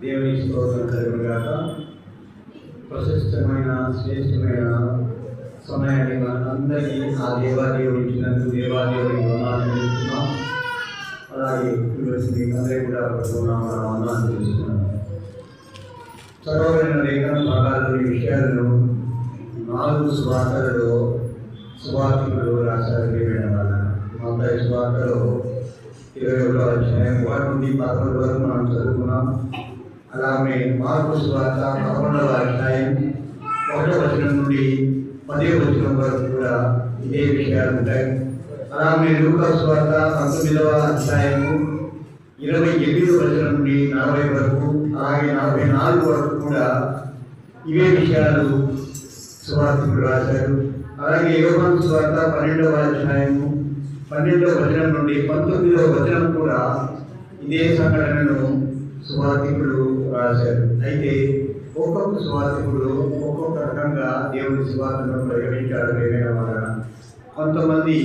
దేవుని స్తోత్రం కలుగునుగాక. ప్రశస్తమైన శ్రేష్టమైన సమయాన్ని మనందరికీ ఆ దేవాదేవుడు ఇచ్చినందుకు దేవాదేవుడికి వందనాలు తెలుస్తున్నాం. అలాగే అందరికీ కూడా వందనాలు తెలుస్తున్నాం. చదవబడిన లేఖన భాగాల్లోని విషయాలను 4 సువార్తలలో సువార్తికులు రాశారు. మత్తయి సువార్తలో 21వ అధ్యాయం 1 నుండి 11 వరకు మనం చదువుకున్నాం. అలాగే మార్కు సువార్త 11వ అధ్యాయం 1వ వచనం నుండి 10వ వచనం వరకు కూడా ఇదే విషయాలు ఉంటాయి. అలాగే లూకా సువార్త 19వ అధ్యాయం 28వ వచనం నుండి 40 వరకు, అలాగే 44 వరకు కూడా ఇవే విషయాలు సువార్తికులు రాశారు. అలాగే యోహాను సువార్త 12వ అధ్యాయము 12వ వచనం నుండి 19వ వచనం కూడా ఇదే సంఘటనను సువార్తికులు రాశారు. అయితే ఒక్కొక్క సువార్తికుడు ఒక్కొక్క రకంగా దేవుని సువార్తను ప్రకటించారు. ఏమైనా వలన కొంతమంది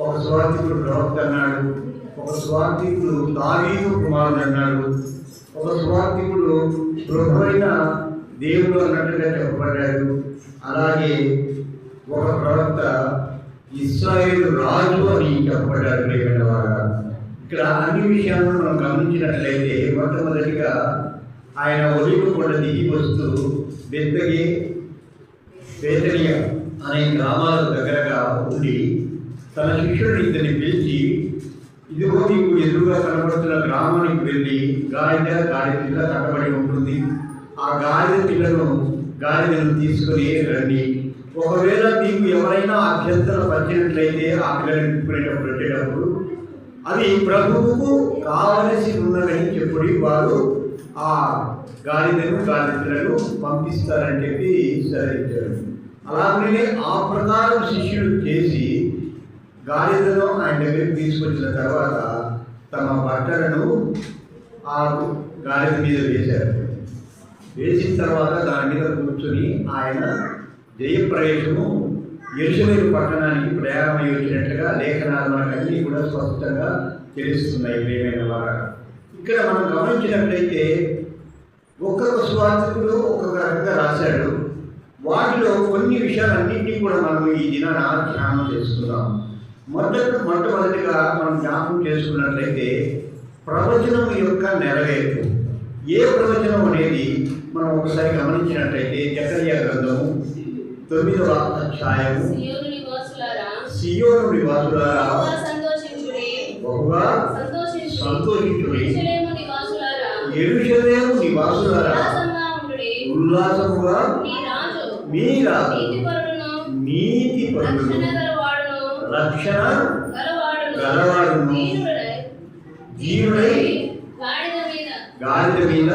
ఒక సువార్తికుడు ప్రవక్త అన్నాడు, ఒక సువార్తికుడు దావీదు కుమారుడు అన్నాడు, ఒక సువార్తికుడు ప్రభువైన దేవుడు అన్నట్టుగా చెప్పబడ్డాడు. అలాగే ఒక ప్రవక్త ఇశ్రాయేలు రాజు అని చెప్పబడ్డాడు. ఏమైనా వారా ఇక్కడ అన్ని విషయాలను మనం గమనించినట్లయితే మొట్టమొదటిగా ఆయన ఒలివ కొండ దిగి వస్తూ బేతనియా అనే గ్రామాల దగ్గరగా ఉండి తన శిష్యుడిని ఇద్దరిని పిలిచి, ఇదిగో నీకు ఎదురుగా కనబడుతున్న గ్రామానికి వెళ్ళి గాడిద పిల్ల కట్టబడి ఉంటుంది, ఆ గాడిదను తీసుకొని రండి. ఒకవేళ మీకు ఎవరైనా అభ్యంతరం వచ్చినట్లయితే ఆ పిల్లల్ని పెట్టేటప్పుడు అది ప్రభువుకు కావలసి ఉన్నదని చెప్పుడి, వారు ఆ గాడిదలను పంపిస్తారని చెప్పి సరిచారు. అలాగే ఆ ప్రకారం శిష్యులు చేసి గాడిదను ఆయన దగ్గరికి తీసుకొచ్చిన తర్వాత తమ బట్టలను ఆ గాడిద మీద వేశారు. వేసిన తర్వాత దాని మీద కూర్చొని ఆయన జయప్రవేశము యెరూషలేము పట్టణానికి ప్రయాణమై వచ్చినట్లుగా లేఖనాలు మనకన్నీ కూడా స్పష్టంగా తెలుస్తున్నాయి. ప్రియమైన వారా, ఇక్కడ మనం గమనించినట్లయితే ఒక్కొక్క సువార్తికుడు ఒక్కొక్క రకంగా రాశాడు. వాటిలో కొన్ని విషయాలన్నింటినీ కూడా మనం ఈ దినాన ధ్యానం చేసుకుందాం. మొట్టమొదటిగా మనం జ్ఞాపకం చేసుకున్నట్లయితే ప్రవచనం యొక్క నెరవేర్పు. ఏ ప్రవచనం అనేది మనం ఒకసారి గమనించినట్లయితే జకర్యా గ్రంథము 9వ అధ్యాయము, సియోను నివాసులారా బహుగా సంతోషించుడి, యెరూషలేము నివాసులారా ఉల్లాసముగా మీ రాజు నీతిపరులను రక్షణ గలవాడును జీవుడై గాడిద మీద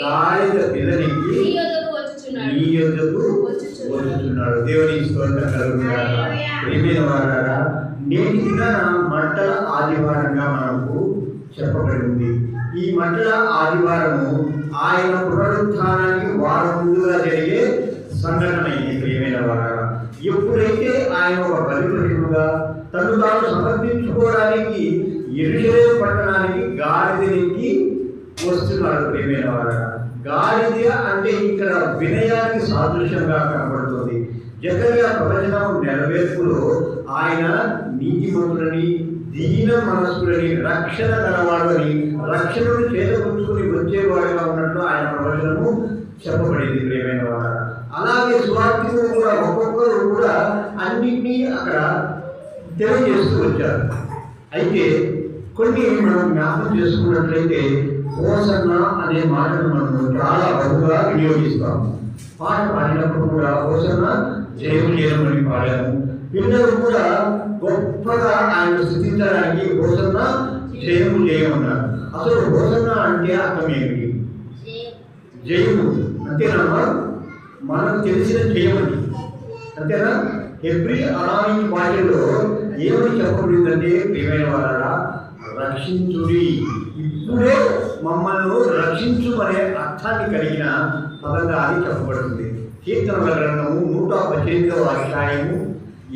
గాడిద పిల్లనికి నీ యొద్దకు వచ్చుచున్నాడు. దేవుని స్తోత్రం కలుగునుగాక. ప్రియమైన వారారా, నేటి దినాన మంటల ఆదివారంగా మనకు చెప్పబడింది. ఈ మంటల ఆదివారము ఆయన పునరుత్థానానికి వారం ముందుగా జరిగే సంఘటన ఇది. ప్రియమైన వారారా, ఎప్పుడైతే ఆయన ఒక బలిపశువుగా తను తాను సమర్పించుకోవడానికి యెరూషలేము పట్టణానికి గాడిదనికి వస్తున్నాడు. ప్రియమైన వారారా, గాడిద అంటే ఇక్కడ వినయానికి సాదృశ్యంగా కనబడుతుంది. జకర్యా ప్రవచనం నెరవేర్పులో ఆయన నీతిమంతులని, దీన మనస్కులని, రక్షణ గలవాడని, రక్షణను చేతపుచ్చుకుని వచ్చేవాడుగా ఉన్నట్లు ఆయన ప్రవచనము చెప్పబడింది. ప్రియమైన వారు, అలాగే సువార్తికులు కూడా ఒక్కొక్కరు కూడా అన్నింటినీ అక్కడ తెలియజేస్తూ వచ్చారు. అయితే కొన్ని మనం జ్ఞాపకం చేసుకున్నట్లయితే హోసన్నా అనే మాటను మనం చాలా బహుగా వినియోగిస్తాం. పాట పాడినప్పుడు కూడా హోసన్నా జయము జయమని పాడాము. పిల్లలు కూడా గొప్పగా ఆయన స్థుతించడానికి హోసన్నా జయము జయమన్నారు. అసలు హోసన్నా అంటే అర్థం ఏమిటి? జయము అంతేనమ్మా, మనకు తెలిసిన జయమని అంతేనా? హెబ్రీ అరామీ భాషలో ఏమని చెప్పబడిందంటే, ప్రియమైన వారా, రక్షించుడి, ఇప్పుడే మమ్మల్ని రక్షించు అనే అర్థాన్ని కలిగిన పదంగా అని చెప్పబడుతుంది. కీర్తనల గ్రంథము 118వ అధ్యాయము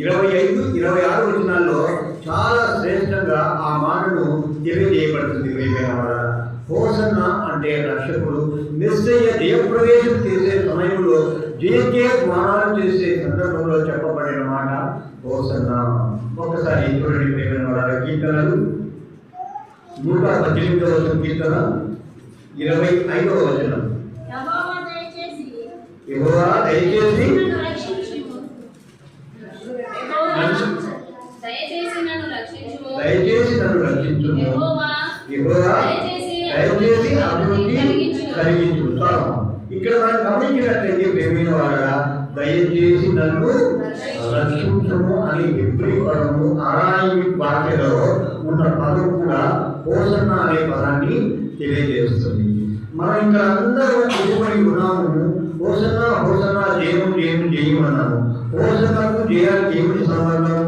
25-26 వచనాల్లో చాలా శ్రేష్టంగా ఆ మాటను తెలియజేయబడుతుంది. ప్రియమైన వారా, హోసన్న అంటే రక్షకుడు. మెస్సయ్య జయప్రవేశం చేసే సమయంలో జయ స్నానాలు చేసే సందర్భంలో చెప్పబడిన మాట హోసన్న. ఒకసారి చూడండి ప్రియమైన వాళ్ళ కీర్తనలు 118వ కీర్తన 25వ వచనం. యెహోవా దయచేసి నన్ను రక్షించుము. యెహోవా దయచేసి అభివృద్ధి కలిగించు. ఇక్కడ మనం గమనించినట్లయితే ప్రియమైన వాడ దయచేసి నన్ను రక్షించుము అని హెబ్రీ పదము అరాయిక్ భాషలో ఉన్న పదం కూడా హోసన్న అనే పదాన్ని తెలియజేస్తుంది. మనం ఇక్కడ అందరూ నిలబడి ఉన్నాము. హోసన్న హోసన్న జయము జయము జయమన్నాము. హోసన్నకు జయానికి ఏమిటి సంబంధం?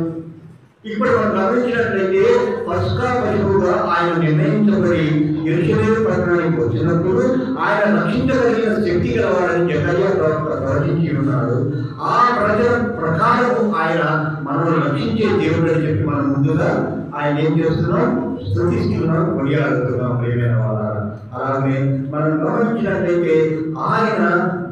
ఇప్పుడు మనం గమనించినట్లయితే పస్కా పశువుగా ఆయన నిర్ణయించబడి యెరూషలేము పట్టణానికి వచ్చినప్పుడు ఆయన రక్షించగలిగిన శక్తి గలవాడని జకర్యా ప్రవక్త ప్రవచించి ఉన్నాడు. ఆ ప్రజల ప్రకారము ఆయన మనల్ని రక్షించే దేవుడు అని చెప్పి మనం ముందుగా ఆయన ఏం చేస్తున్నాం? స్తుతిస్తున్నాం, కొనియాడుతున్నాం ప్రియమైన వాళ్ళ. అలాగే మనం గమనించినట్లయితే ఆయన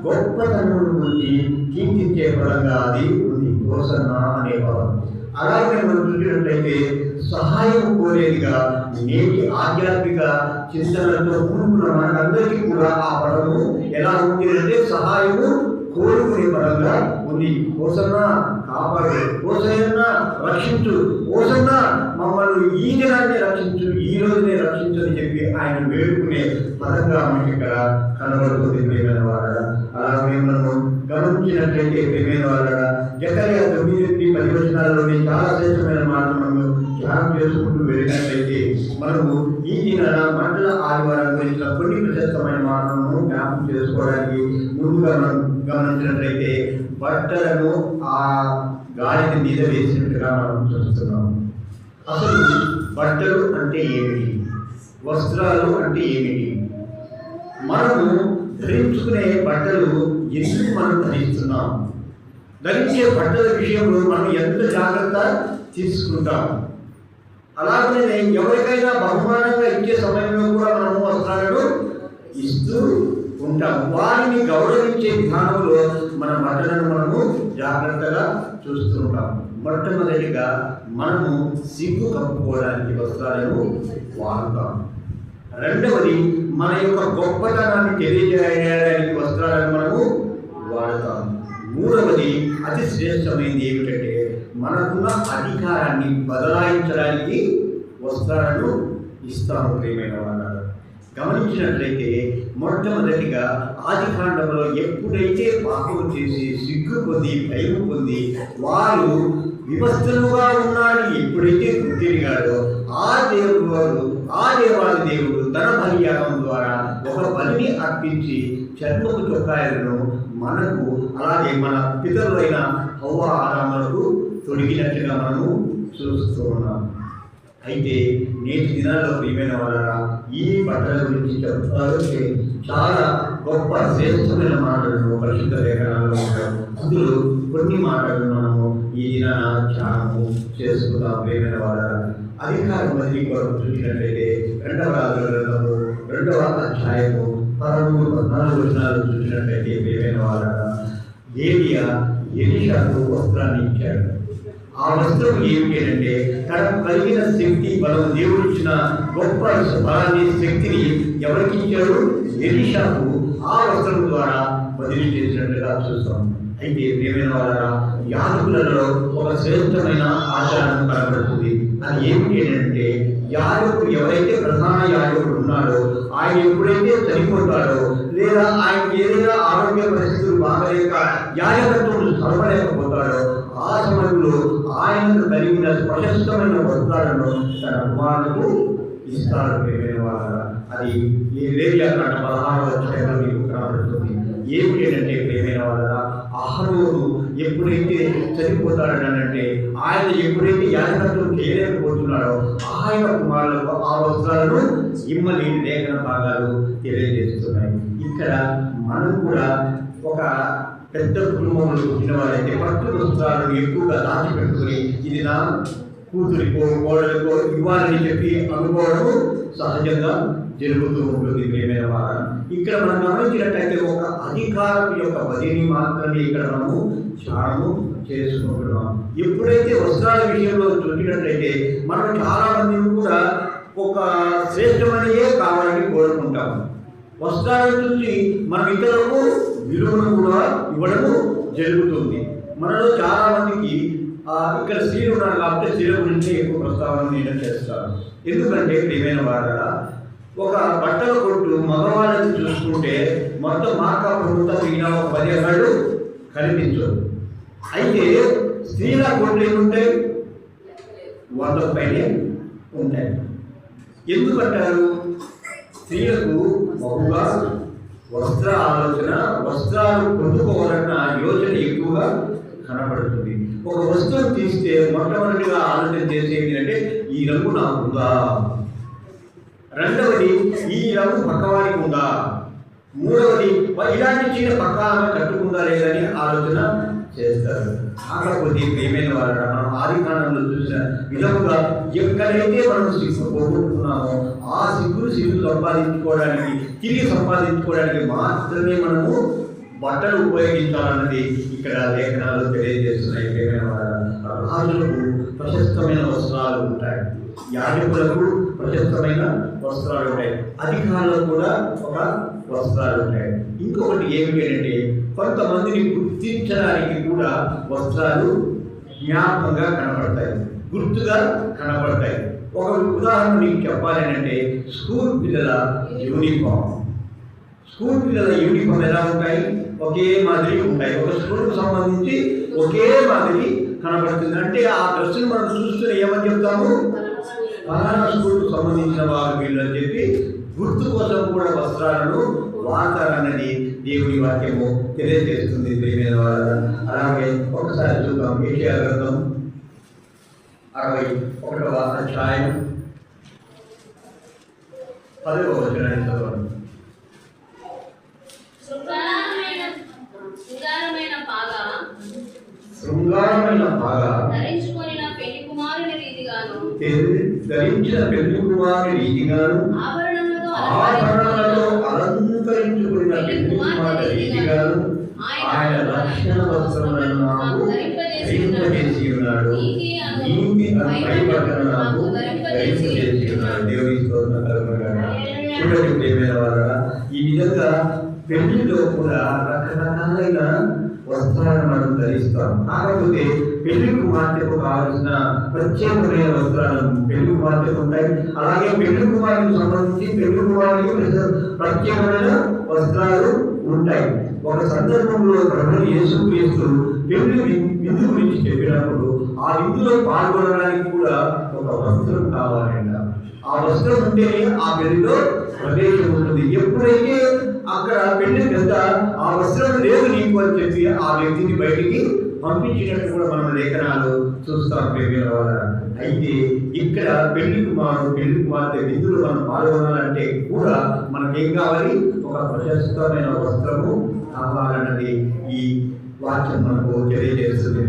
గొప్పతనం గురించి కీర్తించే పరంగా అది ఉంది హోసన్న అనే పదం. అలాగే మనం చూసినట్లయితే సహాయం కోరేదిగా నేటి ఆధ్యాత్మిక చింతనలతో కూడుకున్న మనకందరికీ కూడా ఆ పదము ఎలా ఉంది అంటే సహాయము కోరుకునే పరంగా ఉంది. హోసన్న కాపాడు, హోసన్న రక్షించు, హోసన్న మమ్మల్ని ఈ దినాన్ని రక్షించు, ఈ రోజునే రక్షించు అని చెప్పి ఆయన వేడుకునే పరంగా మనకి ఇక్కడ కనబడుతుంది ప్రియమైన వాళ్ళ. అలాగే మనము గమనించినట్లయితే ప్రియమైన వాళ్ళ జకర్యా 9:10 వచనాల్లోని చాలా శ్రేష్టమైన మాట మనము ధ్యానం చేసుకుంటూ వెళ్ళినట్లయితే మనము ఈ దినాన మండల ఆదివారం గురించి కొన్ని ప్రశస్తమైన మాటలను జ్ఞాపకం చేసుకోవడానికి ముందుగా మనం గమనించినట్లయితే బట్టలను ఆ గాలికి మీద వేసినట్టుగా మనం చూస్తున్నాం. అసలు బట్టలు అంటే ఏమిటి? వస్త్రాలు అంటే ఏమిటి? మనము ధరించుకునే బట్టలు ఎందుకు మనం ధరిస్తున్నాం? ధరించే బట్టల విషయంలో మనం ఎంత జాగ్రత్త తీసుకుంటాం? అలాగే ఎవరికైనా బహుమానంగా ఇచ్చే సమయంలో కూడా మనము వస్త్రాలను ఇస్తూ ఉంటాం. వారిని గౌరవించే విధానంలో మన బట్టలను మనము జాగ్రత్తగా చూస్తూ ఉంటాం. మొట్టమొదటిగా మనము సిగ్గు కప్పుకోవడానికి వస్త్రాలను వాడుతాం. రెండవది మన యొక్క గొప్పతనాన్ని తెలియజేయడానికి వస్త్రాలను మనము వాడతాం. మూడవది అతి శ్రేష్టమైనది ఏమిటంటే మనకున్న అధికారాన్ని బదలాయించడానికి వస్త్రాలను ఇస్తాము ప్రియమైన వాళ్ళ. గమనించినట్లయితే మొట్టమొదటిగా ఆదికాండంలో ఎప్పుడైతే పాపం చేసి సిగ్గు పొంది భయం పొంది వారు వివస్థలుగా ఉన్నాడు ఎప్పుడైతే గుర్తిరిగాడో ఆ దేవాది దేవుడు తన బలియాగం ద్వారా ఒక బలిని అర్పించి చర్మపు చొక్కాయలను మనకు అలాగే మన పితరులైన హవ్వ ఆదాములకు తొడిగినట్టుగా మనము చూస్తూ ఉన్నాం. అయితే నేటి దినాల్లో ప్రియమైన వాళ్ళ ఈ బట్టల గురించి చెప్తారంటే చాలా గొప్ప శ్రేష్టమైన మాటలను పరిశుద్ధ లేఖనాల్లో ఉంటాం. అందులో కొన్ని మాటలను మనము ఈ దినాన ధ్యానము చేసుకుంటాం ప్రియమైన వాళ్ళ. అధికారం బదిలీ కొరకు చూసినట్లయితే 2వ రాజుల గ్రంథము 2వ అధ్యాయము 13-14 వచనాలు చూసినట్లయితే ప్రియమైన వాళ్ళ ఏలియా ఎలీషాకు వస్త్రాన్ని ఇచ్చాడు. ఆ వస్త్రం ఏమిటి అంటే తనకు కలిగిన శక్తి బలం దేవుడు ఇచ్చిన గొప్ప బలాన్ని శక్తిని ఎవరికి ఇచ్చాడు? ఎలీషాకు ఆ వస్త్రం ద్వారా బదిలీ చేసినట్టుగా చూస్తాం. అయితే ప్రియమైన వాళ్ళ యాజకులలో ఒక శ్రేష్టమైన ఆచారం కనబడుతుంది. అది ఏమిటి అంటే యాజకుడు ఎవరైతే ప్రధాన యాజకుడు ఉన్నాడో ఆయన ఎప్పుడైతే చనిపోతాడో లేదా ఆయనకి ఏదైనా ఆరోగ్య పరిస్థితులు బాగలేక యాజకత్వం చదవలేకపోతాడో ఆ సమయంలో ఆయనకు కలిగిన ప్రశస్తమైన వస్త్రాలను తన కుమారులకు ఇస్తారు ప్రియమైన వాళ్ళ. అది లేవియా కాండ 16వ అధ్యాయంలో మీకు కనబడుతుంది. ఏమిటంటే ప్రియమైన వాళ్ళ అహరోను ఎప్పుడైతే చనిపోతాడని అంటే ఆయన ఎప్పుడైతే యాజకత్వం చేయలేకపోతున్నాడో ఆయన కుమారులకు ఆ వస్త్రాలను ఇమ్మని లేఖన భాగాలు తెలియజేస్తున్నాయి. ఇక్కడ మనం కూడా ఒక పెద్ద కుటుంబంలో పుట్టిన వారైతే పట్టు వస్త్రాలను ఎక్కువగా దాచిపెట్టుకుని ఇది నా కూతురికో కోడలికో ఇవ్వాలని చెప్పి అనుకోవడం సహజంగా జరుగుతూ ఉంటుంది ప్రియమైన వారు. ఇక్కడ మనం గమనించినట్లయితే ఒక అధికారం యొక్క బదిని మాత్రమే ఇక్కడ మనము ధ్యానము చేసుకుంటున్నాం. ఎప్పుడైతే వస్త్రాల విషయంలో చూసినట్లయితే మనం చాలా మంది కూడా ఒక శ్రేష్టమనియే కావాలని కోరుకుంటాము. వస్త్రాలను చూసి మనం ఇతరులకు విలువను కూడా ఇవ్వడము జరుగుతుంది. మనలో చాలా మందికి ఇక్కడ స్త్రీలు ఉన్నారు కాబట్టి స్త్రీల గురించి ఎక్కువ ప్రస్తావన నేను చేస్తాను. ఎందుకంటే ప్రియమైన వారా, ఒక బట్టల కొట్టు మగవాళ్ళని చూసుకుంటే మొత్తం మార్కాపురం మిగిలిన ఒక 10 ఏళ్ళు కనిపించదు. అయితే స్త్రీల కొట్లు ఏముంటాయి? 100 పైనే ఉంటాయి. ఎందుకంటారు? స్త్రీలకు బహుగా వస్త్ర ఆలోచన, వస్త్రాలు పొందుకోవాలన్న యోచన ఎక్కువగా కనపడుతుంది. ఒక వస్తువును తీస్తే మొట్టమొదటిగా ఆలోచన చేసేది అంటే ఈ రంగు నాకుందా, రెండవది ఈ రంగు పక్కవాడికి ఉందా, మూడవది ఇలాంటి చీర పక్కాగా కట్టుకుందా లేదని ఆలోచన చేస్తారు. కాకపోతే ప్రియమైన వారు, మనం ఆదికాండంలో చూసిన విధముగా ఎక్కడైతే మనం సిగ్గు పోగొట్టుకున్నామో ఆ సిగ్గు సంపాదించుకోవడానికి, తిరిగి సంపాదించుకోవడానికి మాత్రమే మనము బట్టలు ఉపయోగించాలన్నది ఇక్కడ లేఖనాలు తెలియజేస్తున్నాయి. ప్రియమైన వారు, రాజులకు ప్రశస్తమైన వస్త్రాలు ఉంటాయి, యాజకులకు ప్రశస్తమైన వస్త్రాలు ఉంటాయి, అధికారులకు కూడా ఒక వస్త్రాలు ఉంటాయి. ఇంకొకటి ఏమిటి అంటే కొంతమందిని గుర్తించడానికి కూడా వస్త్రాలు జ్ఞాపకంగా కనపడతాయి, గుర్తుగా కనపడతాయి. ఒక ఉదాహరణ మీకు చెప్పాలి అంటే స్కూల్ పిల్లల యూనిఫామ్. స్కూల్ పిల్లల యూనిఫామ్ ఎలా ఉంటాయి? ఒకే మాదిరి ఉంటాయి. ఒక స్కూల్కి సంబంధించి ఒకే మాదిరి కనబడుతుంది. అంటే ఆ డ్రెస్సును మనం చూస్తూనే ఏమని చెప్తాము? ఫలానా స్కూల్కు సంబంధించిన వారు వీళ్ళు అని చెప్పి గుర్తు కోసం కూడా వస్త్రాలను వాడతారన్నది దేవుని వాక్యము తెలియజేస్తుంది. అలాగే ఒకసారి చూద్దాం. యెషయా గ్రంథం 61వ అధ్యాయం 10వ వచనాన్ని చదవండి. శృంగారమైన పాగా ధరించిన పెళ్లి కుమారుని రీతిగాను ఆభరణములతో అలంకరించుకున్న పెళ్లి కుమారుని రీతిగాను ఆయన రక్షణ వస్త్రములను నాకు ధరింపజేసి ఉన్నాడు. నీతి భయపడను నాకు ధరింపజేసి ఉన్నాడు. దేవుని స్తోత్రం కలుగునుగాక. చూడండి ప్రియమైన వారా, ఈ విధంగా పెళ్లిలో కూడా రకరకాలైన వస్త్రాలను మనం ధరిస్తాం. కాకపోతే పెళ్లి కుమార్తెకు కావాల్సిన ప్రత్యేకమైన వస్త్రాలు పెళ్లి కుమార్తెకు ఉంటాయి. అలాగే పెళ్లి కుమారునికి సంబంధించి పెళ్లి కుమారునికి ప్రత్యేకమైన వస్త్రాలు ఉంటాయి. ఒక సందర్భంలో ప్రభువు యేసుక్రీస్తు పెళ్లి విందు గురించి చెప్పినప్పుడు ఆ విందులో పాల్గొనడానికి కూడా ఒక వస్త్రం కావాలంట. ఆ వస్త్రం ఉంటేనే ఆ పెళ్లిలో ప్రవేశం ఉంటుంది. ఎప్పుడైతే అక్కడ పెళ్లి పెద్ద ఆ వస్త్రం లేదు నీకు అని చెప్పి ఆ వ్యక్తిని బయటికి పంపించినట్టు కూడా మనం లేఖనాలు చూస్తాం. అయితే ఇక్కడ పెళ్లి కుమార్తె విందులు మనం పాల్గొనాలంటే కూడా మనకేం కావాలి? ఒక ప్రశస్తమైన వస్త్రము కావాలన్నది ఈ వాక్యం మనకు తెలియజేస్తుంది.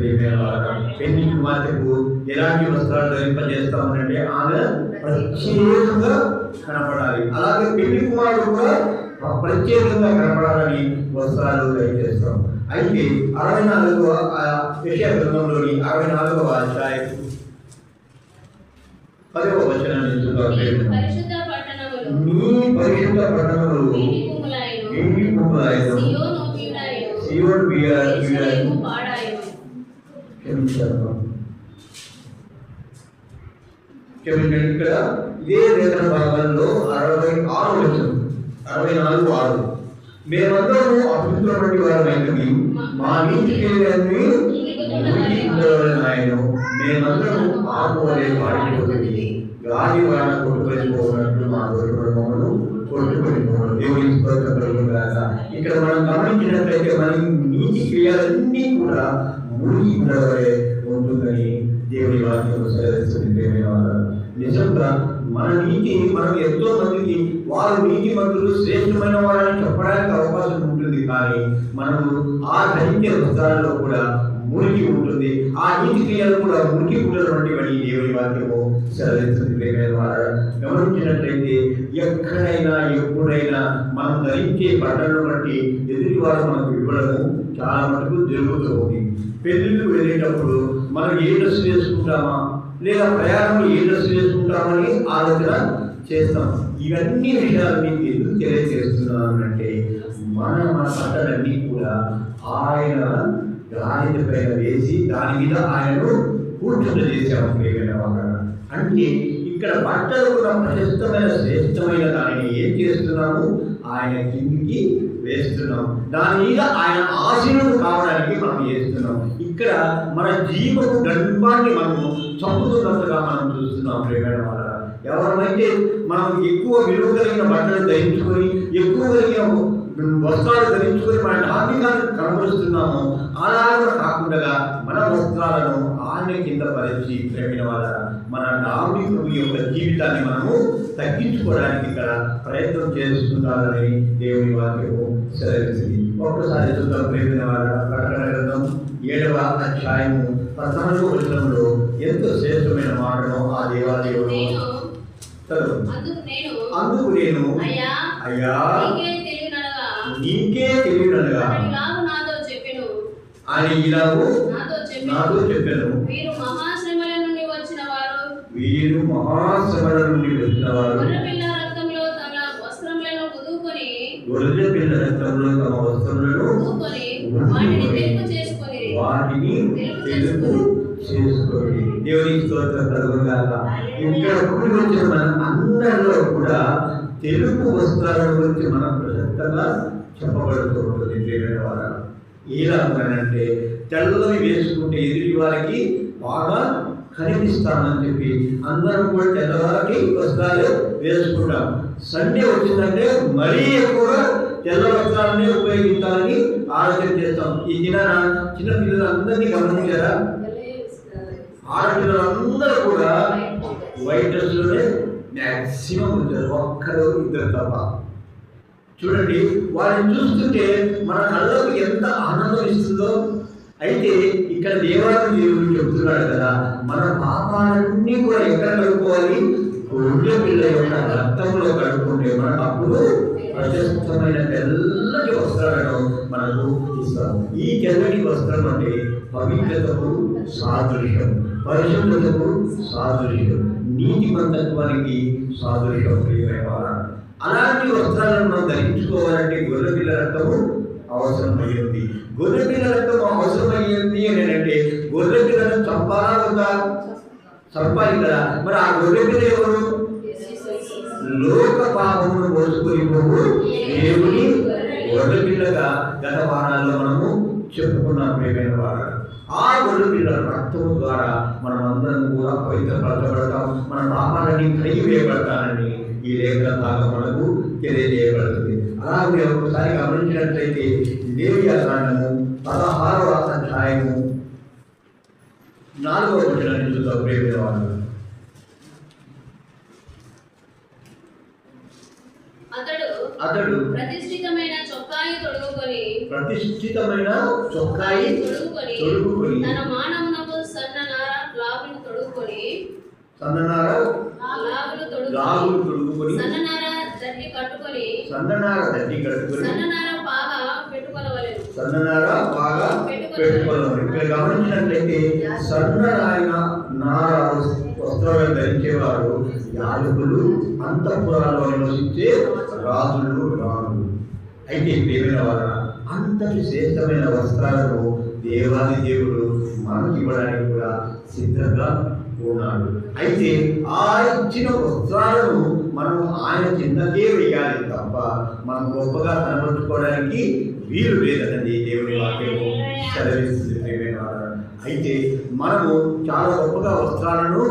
పెళ్లి కుమార్తెకు ఎలాంటి వస్త్రాలు ధరింపజేస్తామనంటే ఆమె ప్రత్యేకంగా కనపడాలి. అలాగే పెళ్లి కుమారుడు కూడా ప్రత్యేకంగా కనపడాలని వస్త్రాలు దయచేస్తాం. అయితే 64వ యెషయా గ్రంథంలోని 64వ అధ్యాయం 10వ వచనాన్ని చూద్దాం. మీ పరిశుద్ధ పట్టణములు ఇంటి కుమారులైన సియోను వీడైన క్షమించండి. ఇక్కడ ఇదే లేఖన భాగంలో 66 వచనం 64:6 మేమందరము అపవిత్రమైన వారమైనవి, మా నీతి క్రియలన్నీ ఆయన మేమందరము ఆకువలే పాడిపోతుంది, గాలి వాన కొట్టుకొనిపోయినట్లు మా గొర్రెలను కొట్టుకొనిపోవడం. దేవుని స్తోత్రం కలుగునుగాక. ఇక్కడ మనం గమనించినట్లయితే మన నీతి క్రియలన్నీ కూడా మునిగి ఉండవలే ఉంటుందని దేవుని వాక్యం సెలవిస్తుంది. నిజంగా మన నీతి మనం ఎంతో మందికి వారు నీతి మంత్రులు శ్రేష్టమైన వారని చెప్పడానికి అవకాశం ఉంటుంది. కానీ మనము ఆ ధరించే వస్త్రాలలో కూడా మురికి ఉంటుంది. ఆ నీతి క్రియలు కూడా మురికి ఉన్నటువంటి దేవుని వాక్యము సెలవిస్తుంది. గమనించినట్లయితే ఎక్కడైనా ఎప్పుడైనా మనం ధరించే బట్టలను బట్టి ఎదుటి వారు మనకు ఇవ్వడము చాలా మటుకు జరుగుతూ ఉంది. పెళ్ళిళ్ళు వెళ్ళేటప్పుడు మనం ఏ డ్రెస్ వేసుకుంటామా లేదా ప్రయాణంలో ఏ డ్రెస్ వేసుకుంటామని ఆలోచన చేస్తాం. ఇవన్నీ విషయాలు మీకు ఎందుకు తెలియజేస్తున్నాను అంటే మన బట్టలన్నీ కూడా ఆయన గాడిద పైన వేసి దాని మీద ఆయనను కూర్చుండజేసాము. అంటే ఇక్కడ బట్టలు కూడా ప్రశస్తమైన శ్రేష్టమైన దానిని ఏం చేస్తున్నాము, ఆయన కిందికి వేస్తున్నాం. దాని మీద ఆయన ఆశీనుడు కావడానికి మనం చేస్తున్నాం. ఇక్కడ మన జీవపు గర్భాన్ని మనము చంపుతున్నట్టుగా మనం చూస్తున్నాం. ప్రేమైన వాళ్ళ ఎవరైతే మనం ఎక్కువ విలువ కలిగిన బట్టలు ధరించుకొని ఎక్కువ కలిగిన వస్త్రాలు ధరించుకొని మన ధార్మికాన్ని కనబరుస్తున్నాము, అలాగా కాకుండా మన వస్త్రాలను ఆయన కింద పరిచి ప్రేమిన వాళ్ళ మన ధార్మికుడి యొక్క జీవితాన్ని మనము తగ్గించుకోవడానికి ఇక్కడ ప్రయత్నం చేస్తున్నారని దేవుని వాక్యము సెలవిస్తుంది. ఒక్కసారి చూద్దాం. ప్రేమిన వాళ్ళ ప్రకటన గ్రంథం 7వ అధ్యాయము 14వ వచనంలో ఎంతో శ్రేష్టమైన మాటను ఆ దేవాలయంలో అందుకు నేను అయ్యా నీకే తెలియనగా ఆయన ఇలాగూ నాతో చెప్పాను, వీరు మహాశ్రమల నుండి వచ్చిన వారు గొర్రెపిల్ల రక్తంలో తమ వస్త్రములను ఉదుకొని వాటిని తెలుపు చేసుకొని దేవునికి స్తోత్రం కలుగుగాక. ఇక్కడ కూడి వచ్చిన మన అందరిలో కూడా తెలుపు వస్త్రాల గురించి మనం ప్రశస్తంగా చెప్పబడుతూ ఉంటుంది. ప్రియమైన వారు ఎలా ఉన్నానంటే తెల్లని వేసుకుంటే ఎదుటి వారికి బాగా కనిపిస్తామని చెప్పి అందరం కూడా తెల్లవారికి వస్త్రాలు వేసుకుంటాం. సండే వచ్చిందంటే మరీ ఎక్కువగా తెల్ల వస్త్రాలనే ఉపయోగించాలని ఆలోచన చేస్తాం. ఈ దినాన చిన్న పిల్లలందరినీ గమనించారా? ఆడపిల్లలందరూ కూడా వైట్ డ్రెస్లోనే మ్యాక్సిమం ఉంటారు, ఒక్కరు ఇద్దరు తప్ప. చూడండి, వారిని చూస్తుంటే మన కళ్ళకు ఎంత ఆనందం ఇస్తుందో. అయితే ఇక్కడ దేవుడు చెప్తున్నాడు కదా, మన పాపాలన్నీ కూడా ఎక్కడ కడుక్కోవాలి? గొర్రె పిల్ల యొక్క రక్తంలో కడుక్కుంటే మనకు అప్పుడు ప్రశస్తమైన తెల్లటి వస్త్రాలను మనకు ఇస్తాం. ఈ తెల్లటి వస్త్రం అంటే పవిత్రతకు సాదృశ్యం, పరిశుద్ధతకు సాదృశ్యం, నీతిమంతత్వానికి సాదృశ్యం. అలాంటి వస్త్రాలను మనం ధరించుకోవాలంటే గొర్రెపిల్ల రక్తము అవసరమయ్యింది. గొర్రెపిల్ల రక్తం అవసరమయ్యింది అని అంటే గొర్రెపిల్లను చంపాలా వద్దా? చంపాలి కదా. మరి ఆ గొర్రెపిల్ల ఎవరు? లోక పాపమును మోసుకొని పోవు దేవుని గొర్రెపిల్లగా గత వారాల్లో మనము చెప్పుకున్నాం. ప్రియమైన వారు, ఆ గొర్రెపిల్ల రక్తము ద్వారా మనం అందరం కూడా పవిత్రపరచబడతాం, మన పాపాలన్నీ కడిగివేయబడతానని ఈ లేఖన భాగం మనకు తెలియజేయబడుతుంది. అలాగే ఒకసారి గమనించినట్లయితే లేవియా కాండము 16వ అధ్యాయము 4వ వచనాన్ని చూద్దాం. ప్రియమైన వారు, అతడు ప్రతిష్ఠితమైన చొక్కాయి తొడుగుకొని తన మానవునకు సన్ననార లాగులు తొడుగుకొని సన్ననార దట్టి కట్టుకొని సన్ననార పాగా పెట్టుకొనవలెను. ఇక్కడ గమనించినట్లయితే సన్నరాయిన నార వస్త్రాలను ధరించేవారు యాజకులు, అంతఃపురాల్లో నివసించే రాజులు, రాణులు. అయితే ప్రియమైన వారు, అంతటి శ్రేష్టమైన వస్త్రాలను దేవాది దేవుడు మనకి ఇవ్వడానికి కూడా సిద్ధంగా ఉన్నాడు. అయితే ఆ ఇచ్చిన వస్త్రాలను మనం ఆయన చింతకే వేయాలి తప్ప మనం గొప్పగా కనబరుచుకోవడానికి వీలు లేదన్నది దేవుని వాక్యము సెలవిస్తుంది. అయితే మనము చాలా గొప్పగా వస్త్రాలను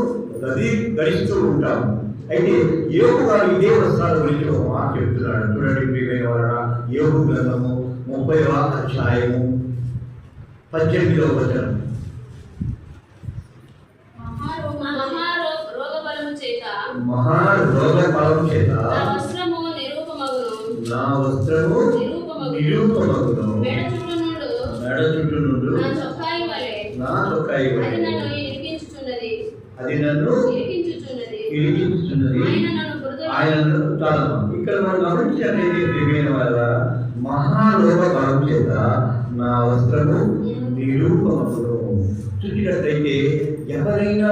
ధరిస్తూ ఉంటాము. అయితే యోగు గారు ఇదే వస్త్రాల గురించి ఒక మాట చెప్తున్నాడు. చూడండి ప్రియమైన వారు, యోగు గ్రంథము 30వ అధ్యాయము 18వ వచనం. మహారోగ బలము చేత నా వస్త్రము నిరూపమగును, మెడ చుట్టూ నుండు ఇక్కడ మనం గమనించినట్లయితే ప్రియమైన వాళ్ళ మహాలోక బలం చేత నా వస్త్రము నిరూపమగును. చూసినట్లయితే ఎవరైనా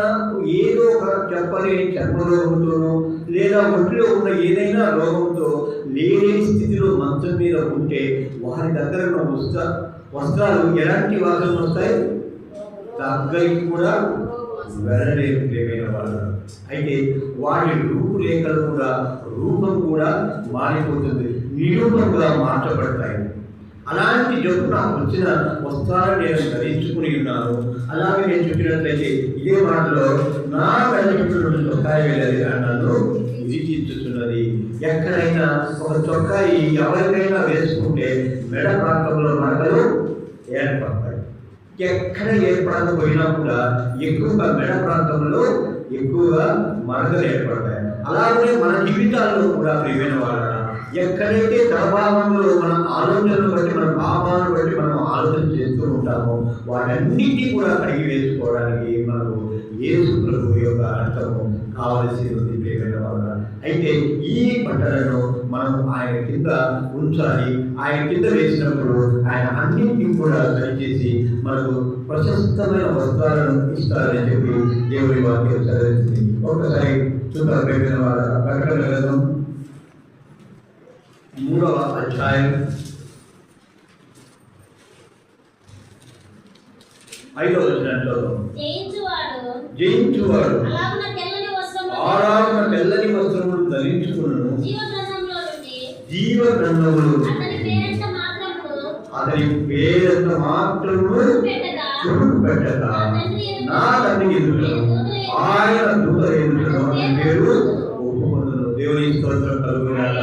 ఏదో ఒక చెప్పలేని చర్మరోగంతోనో లేదా ఒంటిలో ఉన్న ఏదైనా రోగంతో లేని స్థితిలో మంచం మీద ఉంటే వారి దగ్గర ఉన్న వస్త్రాలు ఎలాంటి వాసన వస్తాయి? దగ్గరికి కూడా వెళ్ళలేదు ప్రియమైన వాళ్ళు. అయితే వాటి రూపురేఖలు కూడా రూపం కూడా మారిపోతుంది, నిరూపంగా మార్చబడతాయి. అలాంటి జబ్బు నాకు వచ్చిన వస్త్రాలను నేను ధరించుకుని ఉన్నాను. అలాగే నేను చెప్పినట్లయితే ఇదే మాటలో నా వెళ్ళినటువంటి చొక్కాయి వెళ్ళేది నన్ను విధించుతున్నది. ఎక్కడైనా ఒక చొక్కాయి ఎవరికైనా వేసుకుంటే మెడ ప్రాంతంలో మరకలు ఏర్పడతాయి. ఎక్కడ ఏర్పడకపోయినా కూడా ఎక్కువగా మెడ ప్రాంతంలో ఎక్కువగా మరకలు ఏర్పడతాయి. అలాగే మన జీవితాల్లో కూడా ప్రియమైన వాళ్ళ ఎక్కడైతే ప్రభావంలో మన ఆలోచనలు బట్టి మన భావాలను బట్టి మనం ఆలోచన చేస్తూ ఉంటామో వాటన్నిటినీ కూడా కడిగి వేసుకోవడానికి మనకు యేసు ప్రభువు యొక్క అర్థము కావలసి ఉంది ప్రియమైన వాళ్ళ. అయితే ఈ బట్టలను మనం ఆయన కింద ఉంచాలి. ఆయన కింద వేసినప్పుడు ఆయన అన్నింటినీ కూడా సరిచేసి మనకు ప్రశస్తమైన వస్త్రాలను ఇస్తారని చెప్పి దేవుడి వాక్యం చదివింది. ఒకసారి చూద్దాం ప్రియమైన వాళ్ళ. ప్రకటన గ్రంథం 3వ అధ్యాయం 5వ వచనంలో జయించువాడు ఆరాధన తెల్లని వస్త్రములు ధరించుకును జీవ గ్రంథములు అతని పేరంత మాత్రము పెట్టక నా తండ్రి ఎదుటను ఆయన దూత ఎదుటను అతని పేరు ఒప్పుకొందును. దేవుని స్తోత్రం కలుగుగాక.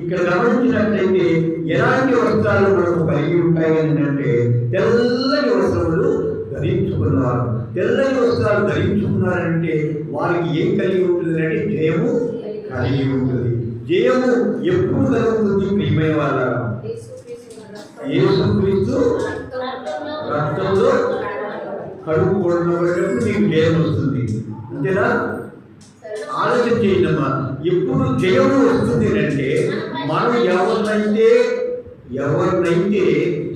ఇక్కడ గమనించినట్లయితే ఎలాంటి వస్త్రాలు మనకు కలిగి ఉంటాయి అంటే తెల్లని వస్త్రములు ధరించుకున్నారు. తెల్లని వస్త్రాలు ధరించుకున్నారంటే వారికి ఏం కలిగి ఉంటుంది అంటే జయము కలిగి ఉంటుంది. జయము ఎప్పుడు కలుగుతుంది ప్రియమైన వాళ్ళ? యేసుక్రీస్తు రక్తంలో కడుగుకోవడం నీకు జయం వస్తుంది. అంతేనా? ఆలోచన చేయమ్మా. ఎప్పుడు జయము వస్తుంది అంటే మనం ఎవరినైతే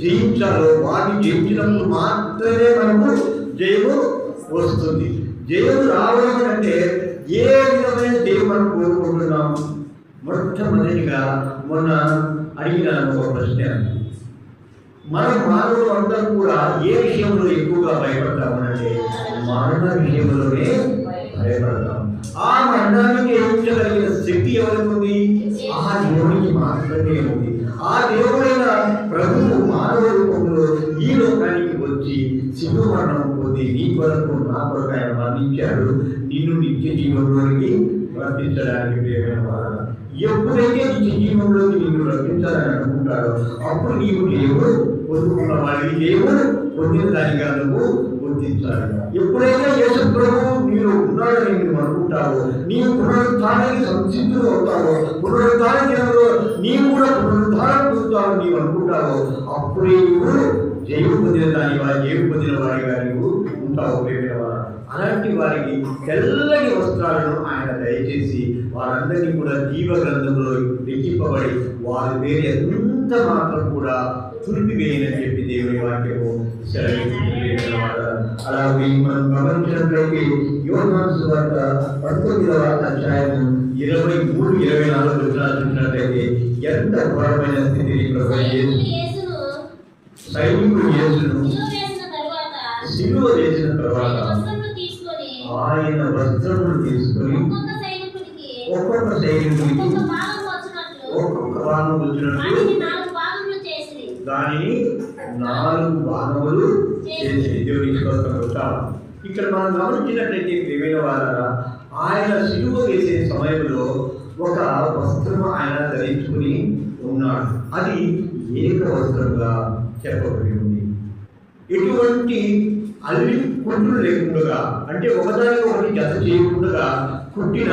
జయించాలో వారిని జయించినప్పుడు మాత్రమే మనకు జయము వస్తుంది. జయము రావడం అంటే ఏ విధమైన జయం మనం కోరుకుంటున్నాం? మొట్టమొదటిగా మొన్న అడిగిన ఒక ప్రశ్న, మన మానవులు అందరూ కూడా ఏ విషయంలో ఎక్కువగా భయపడతామనంటే మరణ విషయంలోనే భయపడతాం. ఆ మరణానికి ఎదుర్చగలిగిన శక్తి ఎవరికి ఉంది? ఆ దేవునికి మాత్రమే ఉంది. ఆ దేవుడైన ప్రభువు మానవ రూపంలో ఈ లోకానికి వచ్చి శిలువ మరణం పొంది నీ కొరకు నా కొరకు ఆయన మరణించాడు, నిన్ను నిత్య జీవంలోనికి రక్షించడానికి. ప్రియమైన వారు, ఎప్పుడైతే నిత్య జీవంలోకి నిన్ను రక్షించాలని అనుకుంటాడో అప్పుడు నీవు దేవుడు పొందుకున్న వాడికి దేవుడు పొందిన దానిగా నువ్వు గుర్తించాలి. ఎప్పుడైతే యేసు ప్రభువు నీలో ఉన్నాడని నువ్వు అనుకుంటావో, నీవు పునరుద్ధానానికి సంసిద్ధులు అవుతావో, పునరుద్ధాన దినంలో నీవు కూడా పునరుద్ధానం పొందుతావు నీవు అనుకుంటావో అప్పుడే నీవు జయం పొందిన దానివా జయం పొందిన వాడిగా నీవు ఉంటావు. అలాంటి వారికి తెల్లని వస్త్రాలను ఆయన దయచేసి వారందరినీ కూడా జీవ గ్రంథంలో లిఖింపబడి వారి పేరు ఎంత మాత్రం కూడా తుడిపివేయనని చెప్పి దేవుని వాక్యము సెలవిస్తుంది. అలాగే మనం గమనించినట్లయితే యోహాను సువార్త 19వ అధ్యాయం 23-24 చూసినట్లయితే ఎంత ఘోరమైన స్థితిని సైనికుడు యేసును సిలువ వేసిన తర్వాత ఆయన వస్త్రములు తీసుకొని ఒక్కొక్క సైనికుడికి ఒక్కొక్క భాగం వచ్చినట్లు దానిని 4 భాగములు చేసి దేవుని స్తోత్రం. ఇక్కడ మనం గమనించినట్లయితే ప్రియమైన వారా, ఆయన సిలువ వేసే సమయంలో ఒక వస్త్రం ఆయన ధరించుకుని ఉన్నాడు. అది ఏక వస్త్రంగా చెప్పబడి ఉంది. ఎటువంటి అల్లి కుట్లు లేకుండా, అంటే ఒకదానికి ఒకటి జత చేయకుండా కుట్టిన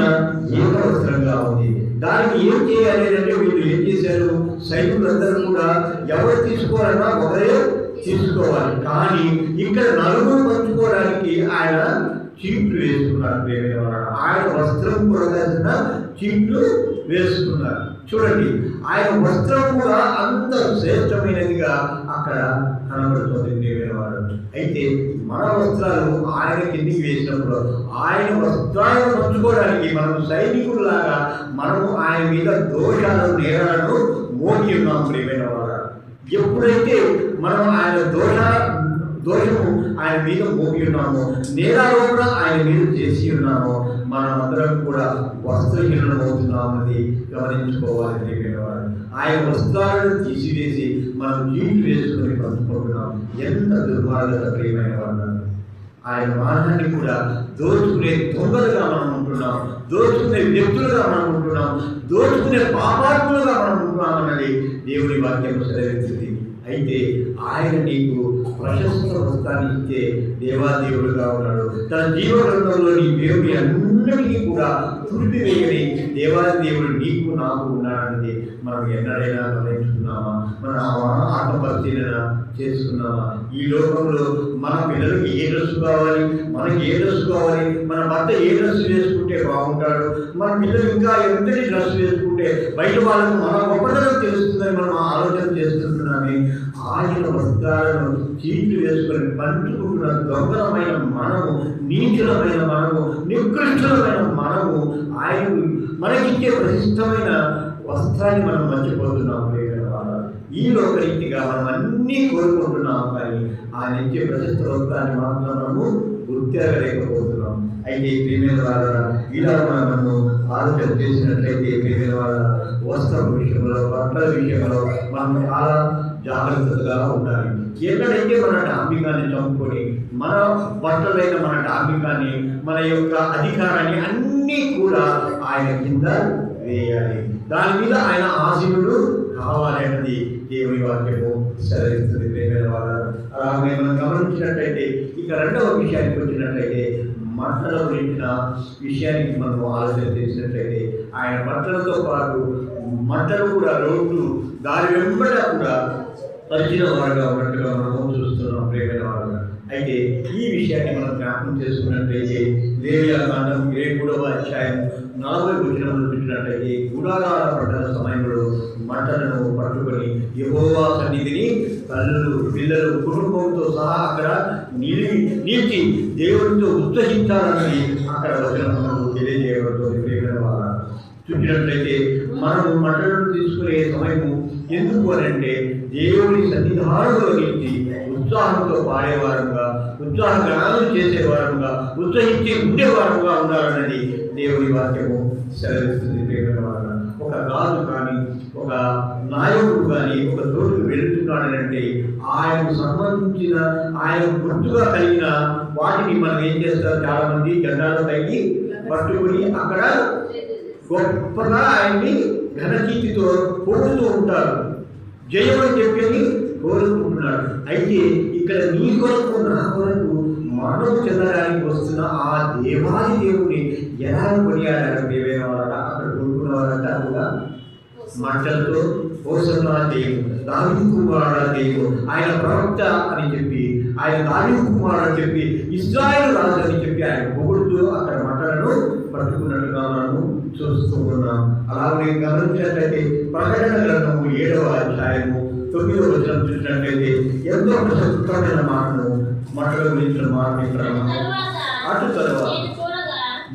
ఏక వస్త్రంగా ఉంది. దానికి ఏం చేయాలి అంటే వీళ్ళు ఏం చేశారు? సైనికులందరూ కూడా ఎవరు తీసుకోవాలన్నా ఒకరే తీసుకోవాలి. కానీ ఇక్కడ నలుగురు పంచుకోవడానికి ఆయన చీట్లు వేసుకున్నారు ప్రియమైన వారు. ఆయన వస్త్రం కొరగాల్సిన చీట్లు వేసుకున్నారు. చూడండి, ఆయన వస్త్రం కూడా అంత శ్రేష్టమైనదిగా అక్కడ కనబడుతుంది ప్రియమైన వారు. అయితే మన వస్త్రాలు ఆయన కిందికి వేసినప్పుడు ఆయన వస్త్రాలను పంచుకోవడానికి మనం సైనికుల్లాగా మనము ఆయన మీద దోషాలు నేరాలను మోగి ఉన్నాం ప్రియమైన వారు. ఎప్పుడైతే మనం ఆయన దోషము ఆయన మీద మోగి ఉన్నామో, నేరారోపణ ఆయన మీద చేసి ఉన్నామో, మనమందరం కూడా వస్త్రహీనం అవుతున్నామని గమనించుకోవాలి ప్రియమైన వారు. ఆయన వస్త్రాలను తీసివేసి మనం చీట్లు వేసుకొని పంచుకుంటున్నాం. ఎంత దుర్మార్గత ప్రియమైన వారు. ఆయన మానాన్ని కూడా దోచుకునే దొంగలుగా మనం ఉంటున్నాం, దోచుకునే వ్యక్తులుగా మనం ఉంటున్నాం, దోచుకునే పాపాత్ములుగా మనం ఉంటున్నాం అన్నది దేవుని వాక్యం సెలవిస్తుంది. అయితే ఆయన నీకు ప్రశస్త వస్త్రాన్ని ఇచ్చే దేవాదేవుడుగా ఉన్నాడు. తన జీవగ్రంథంలో నీ దేవుని అన్నిటికీ కూడా తుడిపివేయని దేవాదేవుడు నీకు నాకు ఉన్నాడన్నది మనం ఎన్నడైనా గమనించుకున్నామా? మన ఆత్మపరిశీలన చేసుకున్నామా? ఈ లోకంలో మన పిల్లలకి ఏ డ్రెస్ కావాలి, మనకి ఏ డ్రెస్ కావాలి, మన భర్త ఏ డ్రెస్ వేసుకుంటే బాగుంటాడు, మన పిల్లలు ఇంకా ఎంతటి డ్రెస్ వేసుకుంటే బయట వాళ్ళకు మన గొప్పతనం తెలుస్తుందని మనం ఆలోచన చేస్తున్నామే. ఆయన వస్త్రాలను చీట్లు వేసుకొని పంచుకుంటున్న దొంగలమైన మనము, నీచులమైన మనము, నికృష్టులమైన మనము ఆయన మనకిచ్చే ప్రతిష్టమైన వస్త్రాన్ని మనం మర్చిపోతున్నాం. ఈ లోకరీతిగా మనం అన్నీ కోరుకుంటున్నాం, కానీ ఆయన ఇచ్చే ప్రశస్త వస్త్రాన్ని మాత్రం మనము గుర్తిరగలేకపోతున్నాం. అయితే ప్రియమైన వాళ్ళ ఇలా మనము ఆలోచన చేసినట్లయితే ప్రియమైన వాళ్ళ వస్త్రం విషయంలో, బట్టల విషయంలో మనం చాలా జాగ్రత్తగా ఉండాలి. ఎక్కడైతే మన డాంబికాన్ని చంపుకొని మన బట్టలైన మన డాంబికాన్ని, మన యొక్క అధికారాన్ని అన్నీ కూడా ఆయన కింద వేయాలి. దాని మీద ఆయన ఆశీనుడు కావాలన్నది దేవుని వాక్యము సెలవిస్తుంది ప్రియమైన వారు. అలాగే మనం గమనించినట్లయితే ఇక రెండవ విషయానికి వచ్చినట్లయితే బట్టల గురించిన విషయానికి మనం ఆలోచన చేసినట్లయితే ఆయన బట్టలతో పాటు మంటలు కూడా రోడ్లు దారి వెంబడ కూడా పరిచిన వారుగా ఉన్నట్టుగా మనం చూస్తున్నాం ప్రియమైన వారుగా. అయితే ఈ విషయాన్ని మనం జ్ఞాపకం చేసుకున్నట్లయితే లేవియాకాండం 7వ అధ్యాయం 40వ వచనంలో చూసినట్లయితే గుడారాల పట్టణ సమయంలో మంటలను పట్టుకొని యెహోవా సన్నిధిని తల్లులు, పిల్లలు, కుటుంబంతో సహా అక్కడ నిలిచి దేవుడితో ఉత్సహించాలని అక్కడ వచనము తెలియజేయబడుతుంది ప్రియమైన వారు. చూసినట్లయితే మనము మంటలను తీసుకునే సమయము ఎందుకు అనంటే దేవుని సన్నిధానంలో నిలిచి ఉత్సాహంతో పాడేవారుగా, ఉత్సాహ గానం చేసేవారుగా, ఉత్సహించి ఉండేవారుగా ఉండాలన్నది దేవుని వాక్యము సెలవిస్తుంది ప్రియమైన వారు. ఒక రాజు కానీ, ఒక నాయకుడు కానీ ఒక చోటుకు వెళుతున్నాడనంటే ఆయనకు సంబంధించిన ఆయన గుర్తుగా కలిగిన వాటిని మనం ఏం చేస్తారు, చాలా మంది జెండాలు తగ్గి పట్టుకుని అక్కడ గొప్పగా ఆయన్ని ఘనకీర్తితో పొగుడుతూ ఉంటారు, జయమని చెప్పి కోరుకుంటున్నాడు. అయితే ఇక్కడ నీ కొరకు నా కొరకు మరణం చెందడానికి వస్తున్న ఆ దేవాది దేవుని ఎలా కొనియాడారు ప్రియమైన వారు. అక్కడ కొనుక్కున్న వారంతా కూడా మంటలతో హోసన్నా దేవుడు, దావీదు కుమారుడు దేవుడు, ఆయన ప్రవక్త అని చెప్పి, ఆయన దావీదు కుమారుడు అని చెప్పి, ఇశ్రాయేలు రాజు అని చెప్పి ఆయన పొగుడుతూ అక్కడ మంటలను పట్టుకున్నట్టుగా మనము చూస్తూ ఉన్నాం. అలాగే గమనించినట్లయితే ప్రకటన గ్రంథము 7వ అధ్యాయము 9వ వచనం చూసినట్లయితే ఎంతో ప్రశస్తమైన మాటను మంటల గురించిన మాటలు అటు తర్వాత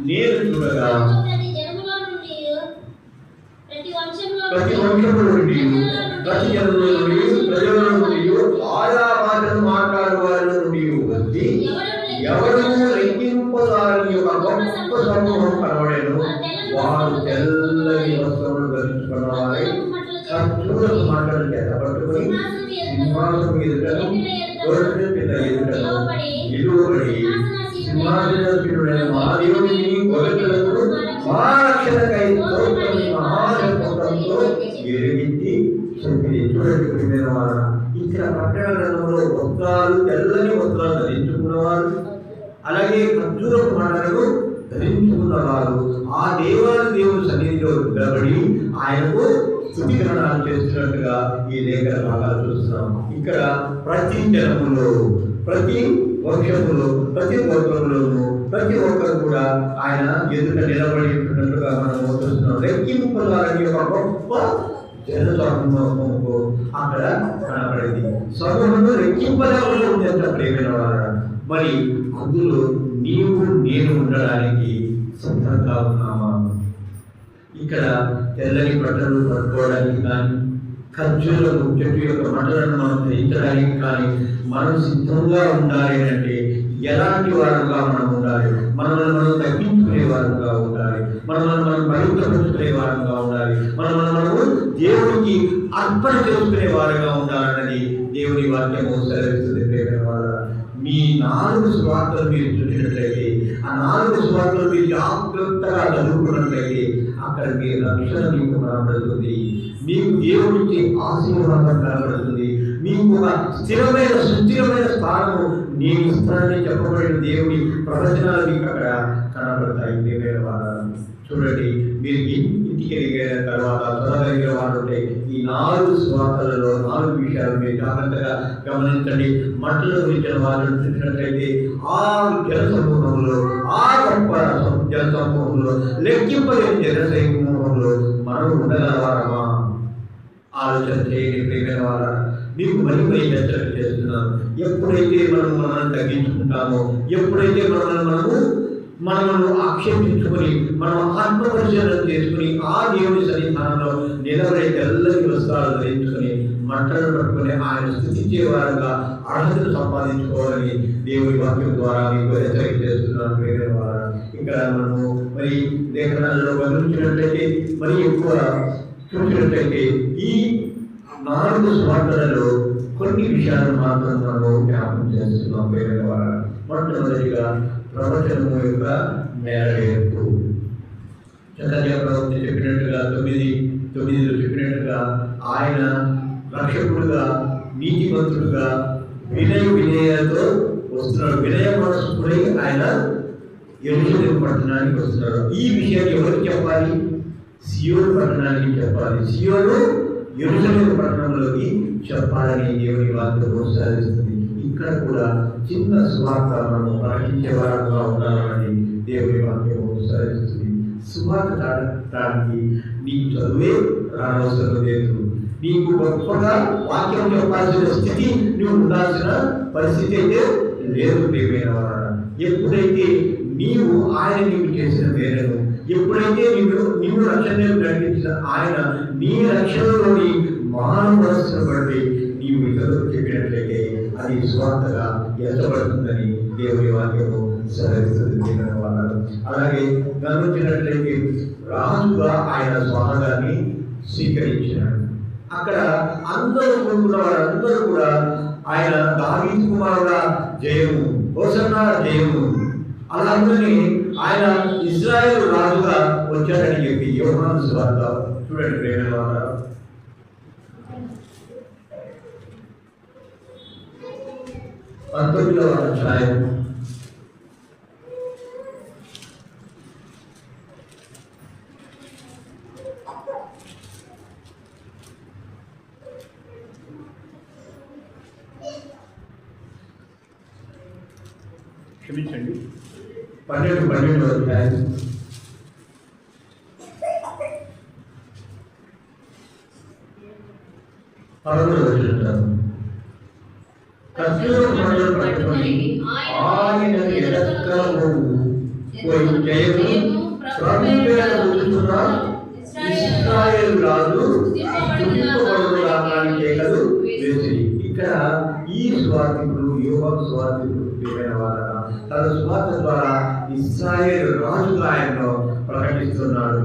నేను చూడగా ప్రతి వంశంలో నుండి, ప్రతి జనుల నుండి, ప్రజల నుండి, ఆయా మాటలు మాట్లాడే వారి నుండి వచ్చి ఎవరు లెక్కింపదాని యొక్క గొప్ప సమూహం కనబడేను. వారు తెల్లని వస్త్రములు ధరించుకున్న వారై ఖర్జూరపు మంటలు చేత పట్టుకుని సింహాసనం ఎదుటను, గొర్రె పిల్ల ఎదుటను నిలువబడి సింహాసనాసీనుడైన మా దేవునికి, గొర్రెలకు మా రక్షణకై స్తోత్రమని మహాశబ్దంతో ఎరిగించి చెప్పి. చూడండి ప్రియమైన వారు, ఇక్కడ పట్టణ గ్రంథంలో వస్త్రాలు, తెల్లని వస్త్రాలు ధరించుకున్నవారు, అలాగే ఖర్జూరపు మంటలను ధరించుకున్నవారు ఆ దేవుని సన్నిధిలో నిలబడి ఆయనకు స్తుతిగానాలు చేస్తున్నట్టుగా ఈ లేఖన భాగాలు చూస్తున్నాం. ఇక్కడ ప్రతి జనములో, ప్రతి వంశములో ప్రతి గోత్రంలోనూ ప్రతి ఒక్కరు కూడా ఆయన ఎదుట నిలబడినట్లుగా మనం చూస్తున్నాం. లెక్కింపులారని ఒక గొప్ప జన సమూహము అక్కడ కనబడింది. సమూహంలో లెక్కింపలేకుండా ఎంత ప్రేమైన వారు. మరి అందులో నీవు నేను ఉండడానికి సిద్ధంగా ఉన్నామా? ఇక్కడ తెల్లని బట్టలు పట్టుకోవడానికి కానీ, ఖర్జూరము చెట్టు యొక్క మంటలను మనం ధరించడానికి కానీ మనం సిద్ధంగా ఉండాలి అంటే ఎలాంటి వారుగా మనం ఉండాలి? మనల్ని మనం తగ్గించుకునే వారుగా ఉండాలి. మనల్ని మనం పవిత్రపరుచుకునే వారుగా ఉండాలి. మనము దేవుడికి అర్పణ చేసుకునే వారుగా ఉండాలన్నది దేవుని వాక్యము సెలవిస్తుంది. ప్రేమ వారు మీ 4 సువార్తలు మీరు చూసినట్లయితే, ఆ 4 సువార్తలు మీరు జాగ్రత్తగా చదువుకున్నట్లయితే అక్కడ మీ రక్షణ మీకు కనబడుతుంది. మీకు దేవుడికి ఆశీర్వాదం కనబడుతుంది. మీకు ఒక స్థిరమైన సుస్థిరమైన స్థానము నేను ఇస్తానని చెప్పబడిన దేవుడి ప్రవచనాలు మీకు అక్కడ కనబడతాయి. ప్రియమైన వారు చూడండి, మీరు ఇంటికి ఎదిగిన తర్వాత చదవగలిగిన వారు ఉంటే ఈ 4 సువార్తలలో 4 విషయాలు మీరు జాగ్రత్తగా గమనించండి. మంటల గురించిన వారిని చూసినట్లయితే ఆ జన సమూహంలో, ఆ గొప్ప జన సమూహంలో, లెక్కింపలేని జన సమూహంలో మనం ఉండగలవారమా? ఆలోచన చేయండి. ప్రియమైన వారా, మీకు మరీ హెచ్చరిక చేస్తున్నాను. ఎప్పుడైతే మనల్ని తగ్గించుకుంటామో, ఎప్పుడైతే మనము ఆక్షేపించుకొని మనం ఆత్మపరిశీలన చేసుకుని ఆ దేవుని సన్నిధానంలో నిలబడే తెల్లని వస్త్రాలు ధరించుకొని మంటలు పట్టుకుని ఆయన స్థుతించే వారుగా అర్హతను సంపాదించుకోవాలని దేవుని వాక్యం ద్వారా మీకు హెచ్చరిక చేస్తున్నాను. ప్రియమైన వారా, ఇక్కడ మనము మరి లేఖనాల్లో గమనించినట్లయితే మరి ఎక్కువ చూసినట్లయితే ఈ 4 సువార్తలలో కొన్ని విషయాలు మాత్రం మనము జ్ఞాపకం చేస్తున్నాం. ప్రియమైన వారా, మొట్టమొదటిగా ప్రవచనము యొక్క నెరవేర్పు. చక్కగా ప్రవక్త చెప్పినట్టుగా 9:9 చెప్పినట్టుగా ఆయన రక్షకుడుగా, నీతిమంతుడుగా, వినయాలతో వస్తున్నాడు. వినయ మనస్కుడై ఆయన యెరూషలేము పట్టణానికి వస్తున్నాడు. ఈ విషయాన్ని ఎవరికి చెప్పాలి? సియోను పట్టణానికి చెప్పాలి. సియోను యెరూషలేము పట్టణంలోకి చెప్పాలని దేవుని వాక్యం ప్రోత్సహిస్తుంది. ఇక్కడ కూడా చిన్న సువార్త మనం ప్రకటించే వారంగా ఉండాలని దేవుని వాక్యం ప్రోత్సహిస్తుంది. సువార్త దాటడానికి నీకు చదువే రానవసరం లేదు. నీకు గొప్పగా వాక్యం చెప్పాల్సిన స్థితి నువ్వు ఉండాల్సిన పరిస్థితి అయితే లేదు. ప్రియమైన వారా, ఎప్పుడైతే నీవు ఆయన నీకు చేసిన మేరకు, ఎప్పుడైతే నీవు రక్షణ ప్రకటించిన ఆయన నీ రక్షణలోని మహానుభవస్తుని బట్టి నీవు ఇతరులకు చెప్పినట్లయితే అది స్వార్థగా ఎంచబడుతుందని దేవుని వాక్యము సెలవిస్తుంది. అలాగే గమనించినట్లయితే రాజుగా ఆయన స్వాగతాన్ని స్వీకరించినాడు. అక్కడ అందరూ కోరుకున్న వారందరూ కూడా ఆయన దావీదు కుమారుడా జయము, హోసన్నా జయము, అలాగని ఆయన ఇశ్రాయేలు రాజుగా వచ్చాడని చెప్పి యోహాను సువార్త చూడండి. ప్రేమ వారా, పంతొమ్మిదవ అధ్యాయం 12వ అధ్యాయం 11వ వచనం. ఖర్జూరపు మంటలు పట్టుకొని ఆయన ఎడక్కము పోయి జయము ప్రభువే కూర్చున్న ఇశ్రాయేలు రాజు స్తుతింపబడును కేకలు వేసిరి. ఇక్కడ ఈ స్వార్థికుడు యోహాను స్వార్థికుడు తన స్వార్థ ద్వారా ఇశ్రాయేలు రాజుగా ఆయనను ప్రకటిస్తున్నాడు.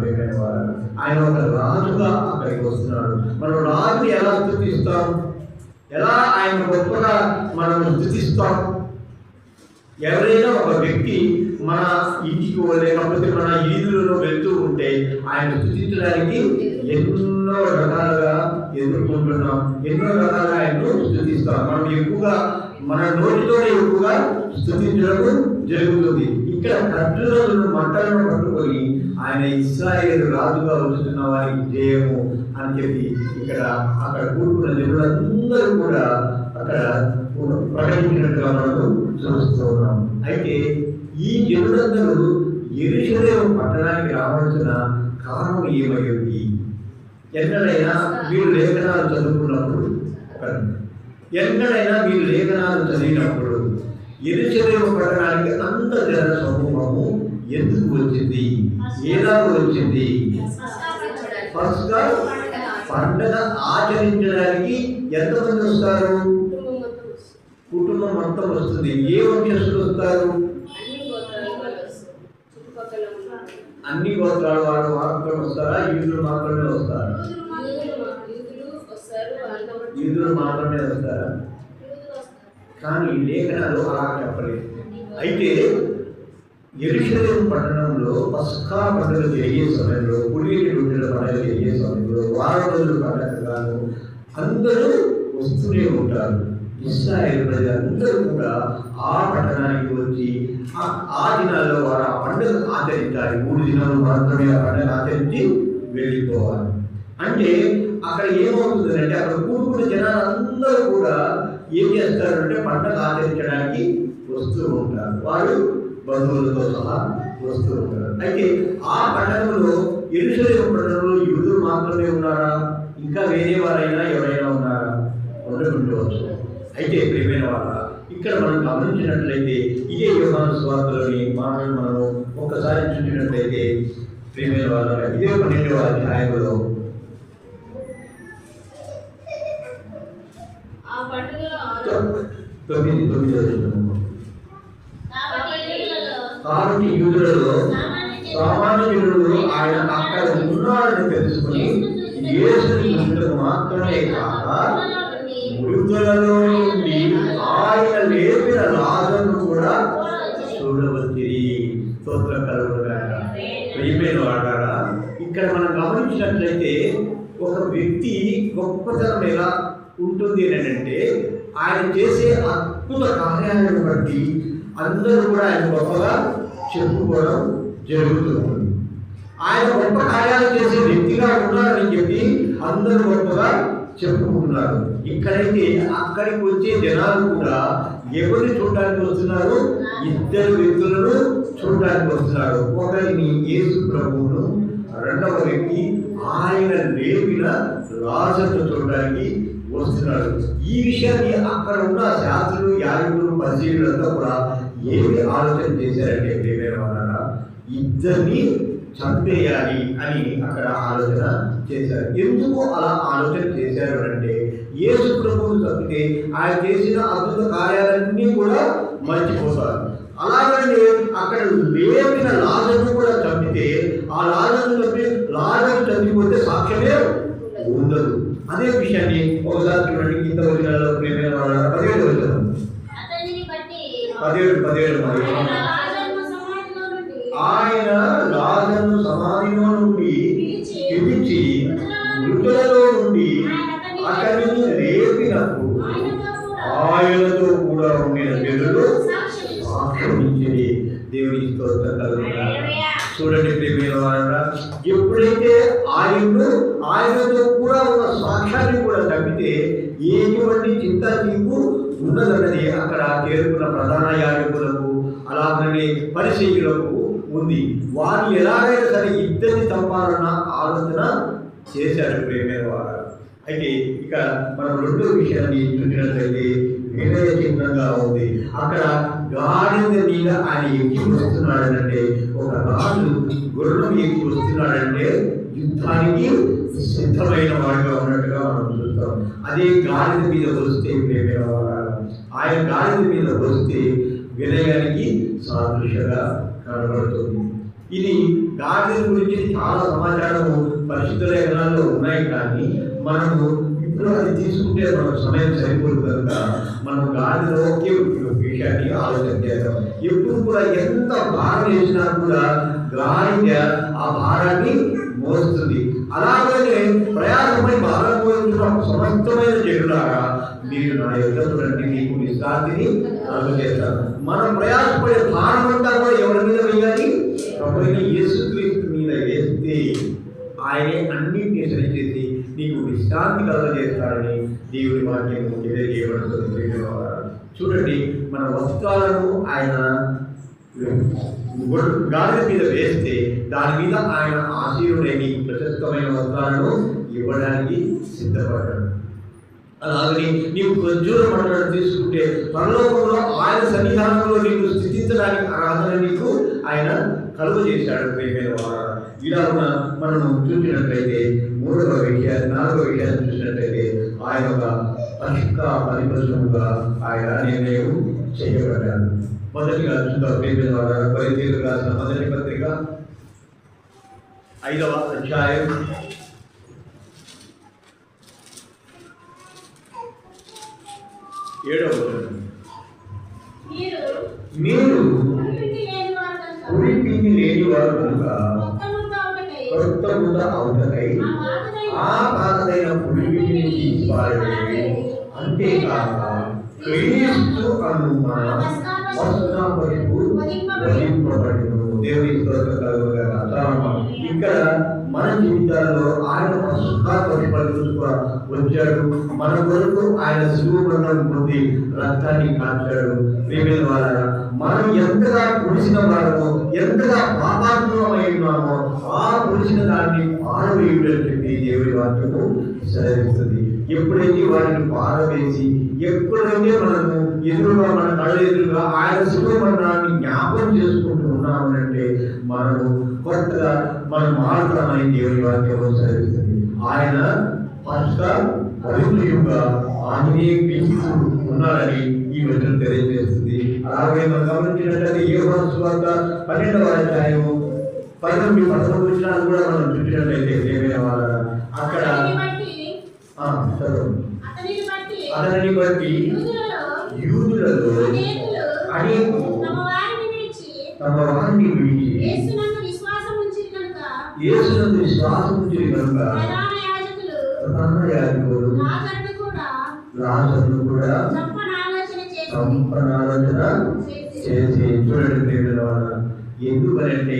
ఆయన ఒక రాజుగా అక్కడికి వస్తున్నాడు. మనం రాజుని ఎలా స్తుతిస్తాం? ఎలా ఆయన గొప్పగా మనం స్తుతిస్తాం? ఎవరైనా ఒక వ్యక్తి మన ఇంటికి లేకపోతే మన ఈదులలో వెళ్తూ ఉంటే ఆయన స్తుతించడానికి ఎన్నో రకాలుగా ఎదుర్కొంటున్నాం, ఎన్నో రకాలుగా ఆయనను స్తుతిస్తాం. మనం ఎక్కువగా మన నోటితోనే ఎక్కువగా స్తుతించడం జరుగుతుంది. ఇక్కడ ఖర్జూరములను మంటలను పట్టుకొని ఆయన ఇశ్రాయేలు రాజుగా వస్తున్న వారికి జయము అని చెప్పి ఇక్కడ అక్కడ కూడుకున్న జనులందరూ కూడా అక్కడ ప్రకటించినట్టుగా మనం చూస్తూ ఉన్నాం. అయితే ఈ జనులందరూ యెరూషలేము పట్టణానికి రావాల్సిన కారణం ఏమైంది? ఎక్కడైనా మీరు లేఖనాలు చదువుకున్నప్పుడు, ఎక్కడైనా మీరు లేఖనాలు చదివినప్పుడు యెరూషలేము పట్టణానికి అంత జన సమూహము ఎందుకు వచ్చింది? ఎలాగ వచ్చింది? పస్కా పండగ ఆచరించడానికి ఎంతమంది వస్తారు? కుటుంబం మొత్తం వస్తుంది. ఏ వంశస్థులు వస్తారు? అన్ని గోత్రాల వారు మాత్రమే వస్తారా? యూదులు మాత్రమే వస్తారా? యూదులు మాత్రమే వస్తారా? కానీ లేఖనాలు అలా చెప్పలేదు. అయితే యెరూషలేము పట్టణంలో పస్కా పండుగ జరిగే సమయంలో, పులిటి రొట్టెల పండుగ జరిగే సమయంలో, వారం రోజుల పండుగలు అందరూ వస్తూనే ఉంటారు. ఇశ్రాయేలు ప్రజలందరూ కూడా ఆ పట్టణానికి వచ్చి ఆ దినాల్లో వారు ఆ పండుగ ఆచరించాలి. 3 దినాలు మాత్రమే ఆ పండుగ ఆచరించి వెళ్ళిపోవాలి. అంటే అక్కడ ఏమవుతుందంటే అక్కడ కూడుకున్న జనాలందరూ కూడా ఏం చేస్తారంటే పండుగ ఆచరించడానికి వస్తూ ఉంటారు. వారు బంధువులతో సహా వస్తూ ఉంటారు. అయితే ఆ పట్టణంలో యెరూషలేము పట్టణంలో యూదులు మాత్రమే ఉన్నారా? ఇంకా వేరే వారైనా ఎవరైనా ఉన్నారా? ఉండవచ్చు. అయితే ప్రియమైన వాళ్ళ, ఇక్కడ మనం గమనించినట్లయితే ఇదే యోహాను సువార్తలోని మాటలు మనం ఒక్కసారి చూసినట్లయితే ప్రియమైన వాళ్ళ, ఇదే 12వ అధ్యాయంలో కాబట్టి యూదులలో సామాన్యుడు ఆయన అక్కడ ఉన్నాడని తెలుసుకుని యేసుని ఇంతకు మాత్రమే కాక మృతులలో నుండి ఆయన లేపిన లాజరును కూడా చూడవచ్చి. స్తోత్రం కలుగునుగాక. ప్రియమైన వాడారా, ఇక్కడ మనం గమనించినట్లయితే ఒక వ్యక్తి గొప్పతనం ఎలా ఉంటుంది అంటే ఆయన చేసే అద్భుత కార్యాలను బట్టి అందరూ కూడా ఆయన గొప్పగా చెప్పుకోవడం జరుగుతుంది. ఆయన గొప్ప కార్యాలు చేసే వ్యక్తిగా ఉన్నారని చెప్పి అందరూ గొప్పగా చెప్పుకుంటున్నారు. ఇక్కడైతే అక్కడికి వచ్చే జనాలు కూడా ఎవరిని చూడడానికి వస్తున్నారు? 2 వ్యక్తులను చూడడానికి వస్తున్నారు. ఒకరిని యేసు ప్రభువును, రెండవ వ్యక్తి ఆయన లేపిన లాజరును చూడడానికి వస్తున్నాడు. ఈ విషయాన్ని అక్కడ ఉన్న శాస్త్రులు, యాజకులు, పరిసయ్యులంతా కూడా ఏమి ఆలోచన చేశారంటే ప్రియమైన వాళ్ళ, ఇద్దరిని చంపేయాలి అని అక్కడ ఆలోచన చేశారు. ఎందుకు అలా ఆలోచన చేశారు అంటే యేసు ప్రభువును చంపితే ఆయన చేసిన అద్భుత కార్యాలన్నీ కూడా మర్చిపోతారు. అలాగనే అక్కడ లేపిన లాజరును కూడా చంపితే ఆ లాజరును చంపి లాజరు చంపిపోతే సాక్ష్యమే ఉండదు. అదే విషయాన్ని ఒకసారి చూడండి. కింద వచనాల్లో ప్రియమైన వాళ్ళ 17వ వచనం, 17 ఆయన లాజరును సమాధిలో నుండి పిలిచి మృతులలో నుండి అతనిని లేపినప్పుడు ఆయనతో కూడా ఉండిన జనులు సాక్ష్యమిచ్చింది. దేవుని స్తోత్రం కలుగునుగాక. చూడండి ప్రియమైన వారా, ఎప్పుడైతే ఆయనతో కూడా ఉన్న సాక్ష్యాన్ని కూడా తప్పితే ఎటువంటి చింత నీకు ఉన్నదన్నది అక్కడ చేరుకున్న ప్రధాన యాజకులకు అలాగనే పరిసయ్యులకు ఉంది. వారు ఎలాగైనా సరే ఇద్దరిని చంపాలన్న ఆలోచన చేశారు ప్రియమైన వారు. అయితే ఇక మనం 2వ విషయాన్ని చూసినట్లయితే వినయ చిహ్నంగా ఉంది. అక్కడ గాడిద మీద ఆయన ఎక్కి వస్తున్నాడంటే, ఒక రాజు గుర్రం ఎక్కి వస్తున్నాడంటే యుద్ధానికి సిద్ధమైన వాడిగా ఉన్నట్టుగా మనం చూస్తాం. అదే గాడిద మీద వస్తే ప్రియమైన వారు, ఆయన గాడిద మీద వస్తే వినయానికి సాదృశ్యంగా కనబడుతుంది. ఇది గాడిద గురించి చాలా సమాచారము పరిశుద్ధ లేఖనాల్లో ఉన్నాయి. కానీ మనము ఇప్పుడు అది తీసుకుంటే మనకు సమయం సరిపోదు కనుక మనం గాడిలో ఒకే విషయాన్ని ఆలోచన చేద్దాం. ఎప్పుడు కూడా ఎంత భారం వేసినా కూడా గాడిద ఆ భారాన్ని మోస్తుంది. అలాగనే ప్రయాసమై భారం మోస్తున్న సమస్తమైన జనులారా, మీరు నా యుద్ధతులంటే మీకు విశ్రాంతిని కలుగజేస్తారు. మనం ప్రయాసపడే భారం అంతా కూడా ఎవరి మీద వేయాలి? ప్రభువైన యేసుక్రీస్తు మీద వేస్తే ఆయనే అన్నింటినీ సరిచేసి నీకు విశ్రాంతి కలగజేస్తాడని దేవుని వాక్యము తెలియజేయబడుతుంది. చూడండి, మన వస్త్రాలను ఆయన గాడిద మీద వేస్తే దాని మీద ఆయన ఆశీర్వుడై నీకు ప్రశస్తమైన వస్త్రాలను ఇవ్వడానికి సిద్ధపడ్డాడు. అలాగని నీవు ఖర్జూర మండలం తీసుకుంటే పరలోకంలో ఆయన సన్నిధానంలో నీకు స్థితించడానికి అర్హత నీకు ఆయన కలుగజేశాడు. ప్రియమైన వారు, ఇలా మనము చూసినట్లయితే 3వ విషయాన్ని 4వ విషయాన్ని చూసినట్లయితే ఆయన ఒక పశుక పరిపశువుగా ఆయన నిర్ణయం చేయబడ్డాడు. మొదటిగా చూద్దాం. ప్రియమైన వారు, కొరింథీయులకు రాసిన మొదటి పత్రిక 5వ అధ్యాయం 7వ వచనం. మీరు కుడిపిండి లేని వారు కనుక కొత్త ముద్ద అవుటకై ఆ పాతదైన కుడిపిండిని తీసి పారేయండి. అంతేకాక క్రీస్తు అను మన వస్త్రాపరిపు వధింపబడును. దేవుని స్తోత్రం కలుగుగాక. ఇక్కడ మన జీవితాల్లో ఆయన పరిపరుచుగా వచ్చాడు. మన కొరకు ఆయన శిలువను పొంది రక్తాన్ని కాల్చాడు. ప్రియమైన వారా, మనం ఎంతగా పులిసిన వారమో, ఎంతగా పాపాత్మకమై ఉన్నామో ఆ పులిసిన దాన్ని పారవేయుడని చెప్పి దేవుడి వాక్యము సెలవిస్తుంది. ఎప్పుడైతే వాటిని పారవేసి ఎప్పుడైతే మనము ఎదురుగా మన కళ్ళ ఎదురుగా ఆయన శిలువమరణాన్ని జ్ఞాపకం చేసుకుంటూ ఉన్నామనంటే మనము కొత్తగా మనం మారుతామని దేవుని వాక్యము సెలవిస్తుంది. ఆయన పరిశుద్ధంగా ఆయనే పిలుస్తూ ఉన్నాడని ఈ వచనం తెలియజేస్తుంది. అలాగే మనం గమనించినట్లయితే యోహాను సువార్త 12వ అధ్యాయము 19-11 వచనాలు కూడా మనం చూసినట్లయితే దేవుని వారు అక్కడ అతనిని బట్టి యూదులలో అనేకులు తమ వారిని విడిచి యేసునందు విశ్వాసం ఉంచిరి కనుక ప్రధాన యాజకులు లాజరును కూడా సంపనాలోచన చేసి చూడండి. ఎందుకనంటే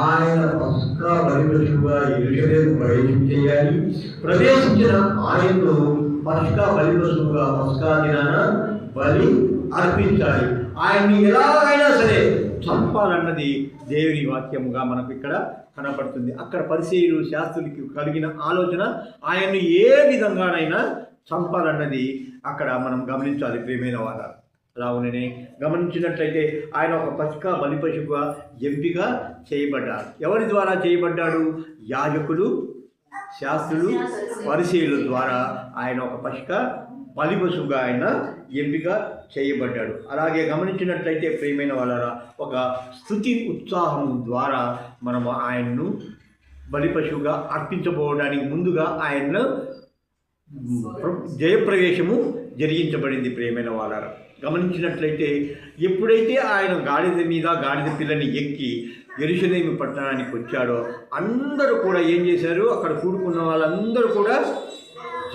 ఆయన పస్కా బలిపశువుగా యెరూషలేము ప్రవేశించేయాలి. ప్రవేశించిన ఆయన్ను పస్కా బలిపశువుగా పస్కా దినాన బలి అర్పించాలి. ఆయన్ని ఎలాగైనా సరే చంపాలన్నది దేవుని వాక్యముగా మనకు ఇక్కడ కనపడుతుంది. అక్కడ పరిసయ్యులు శాస్త్రులకి కలిగిన ఆలోచన ఆయన్ని ఏ విధంగానైనా చంపాలన్నది అక్కడ మనం గమనించాలి. ప్రియమైన వారు, అలానే గమనించినట్లయితే ఆయన ఒక పస్కా బలిపశువుగా ఎంపిక చేయబడ్డాడు. ఎవరి ద్వారా చేయబడ్డాడు? యాజకులు, శాస్త్రులు, పరిసయ్యుల ద్వారా ఆయన ఒక పస్కా బలిపశువుగా ఆయన ఎంపిక చేయబడ్డాడు. అలాగే గమనించినట్లయితే ప్రియమైన వాళ్ళ ఒక స్తుతి ఉత్సాహం ద్వారా మనము ఆయన్ను బలిపశువుగా అర్పించబోవడానికి ముందుగా ఆయన్ను జయప్రవేశము జరిగించబడింది. ప్రియమైన వాళ్ళ గమనించినట్లయితే ఎప్పుడైతే ఆయన గాడిద పిల్లని ఎక్కి యెరూషలేము పట్టణానికి వచ్చాడో అందరూ కూడా ఏం చేశారు? అక్కడ కూడుకున్న వాళ్ళందరూ కూడా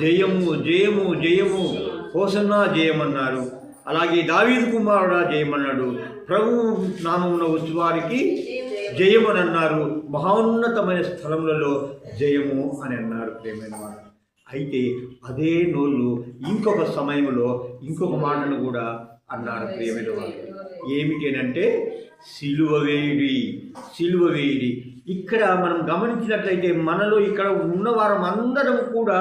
జయము జయము జయము, హోసన్నా జయమన్నారు. అలాగే దావీదు కుమారుడా జయమన్నాడు. ప్రభు నామమున వచ్చువారికి జయమని అన్నారు. మహోన్నతమైన స్థలములలో జయము అని అన్నారు. ప్రియమైన వారు, అయితే అదే నోళ్ళు ఇంకొక సమయంలో ఇంకొక మాటను కూడా అన్నారు. ప్రియమైన వారు, ఏమిటేనంటే సిలువ వేయుడి. ఇక్కడ మనం గమనించినట్లయితే మనలో ఇక్కడ ఉన్నవారం అందరము కూడా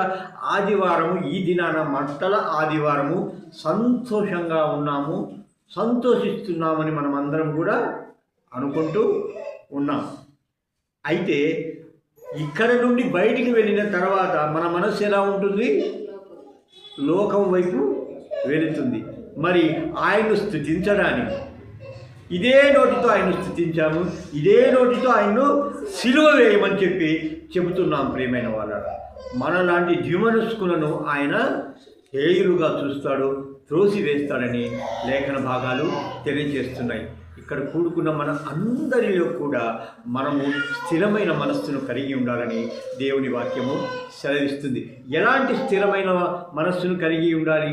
ఆదివారము, ఈ దినాన మంటల ఆదివారము సంతోషంగా ఉన్నాము, సంతోషిస్తున్నామని మనం అందరం కూడా అనుకుంటూ ఉన్నాం. అయితే ఇక్కడ నుండి బయటికి వెళ్ళిన తర్వాత మన మనస్సు ఎలా ఉంటుంది? లోకం వైపు వెళుతుంది. మరి ఆయన్ను స్తుతించడానికి ఇదే నోటితో ఆయన్ను స్తుతించాము, ఇదే నోటితో ఆయన్ను సిలువ వేయమని చెబుతున్నాం. ప్రియమైన వాళ్ళ, మనలాంటి ద్విమనస్కులను ఆయన హేయులుగా చూస్తాడు, త్రోసి వేస్తాడని లేఖన భాగాలు తెలియజేస్తున్నాయి. ఇక్కడ కూడుకున్న మన అందరిలో కూడా మనము స్థిరమైన మనస్సును కలిగి ఉండాలని దేవుని వాక్యము సెలవిస్తుంది. ఎలాంటి స్థిరమైన మనస్సును కలిగి ఉండాలి?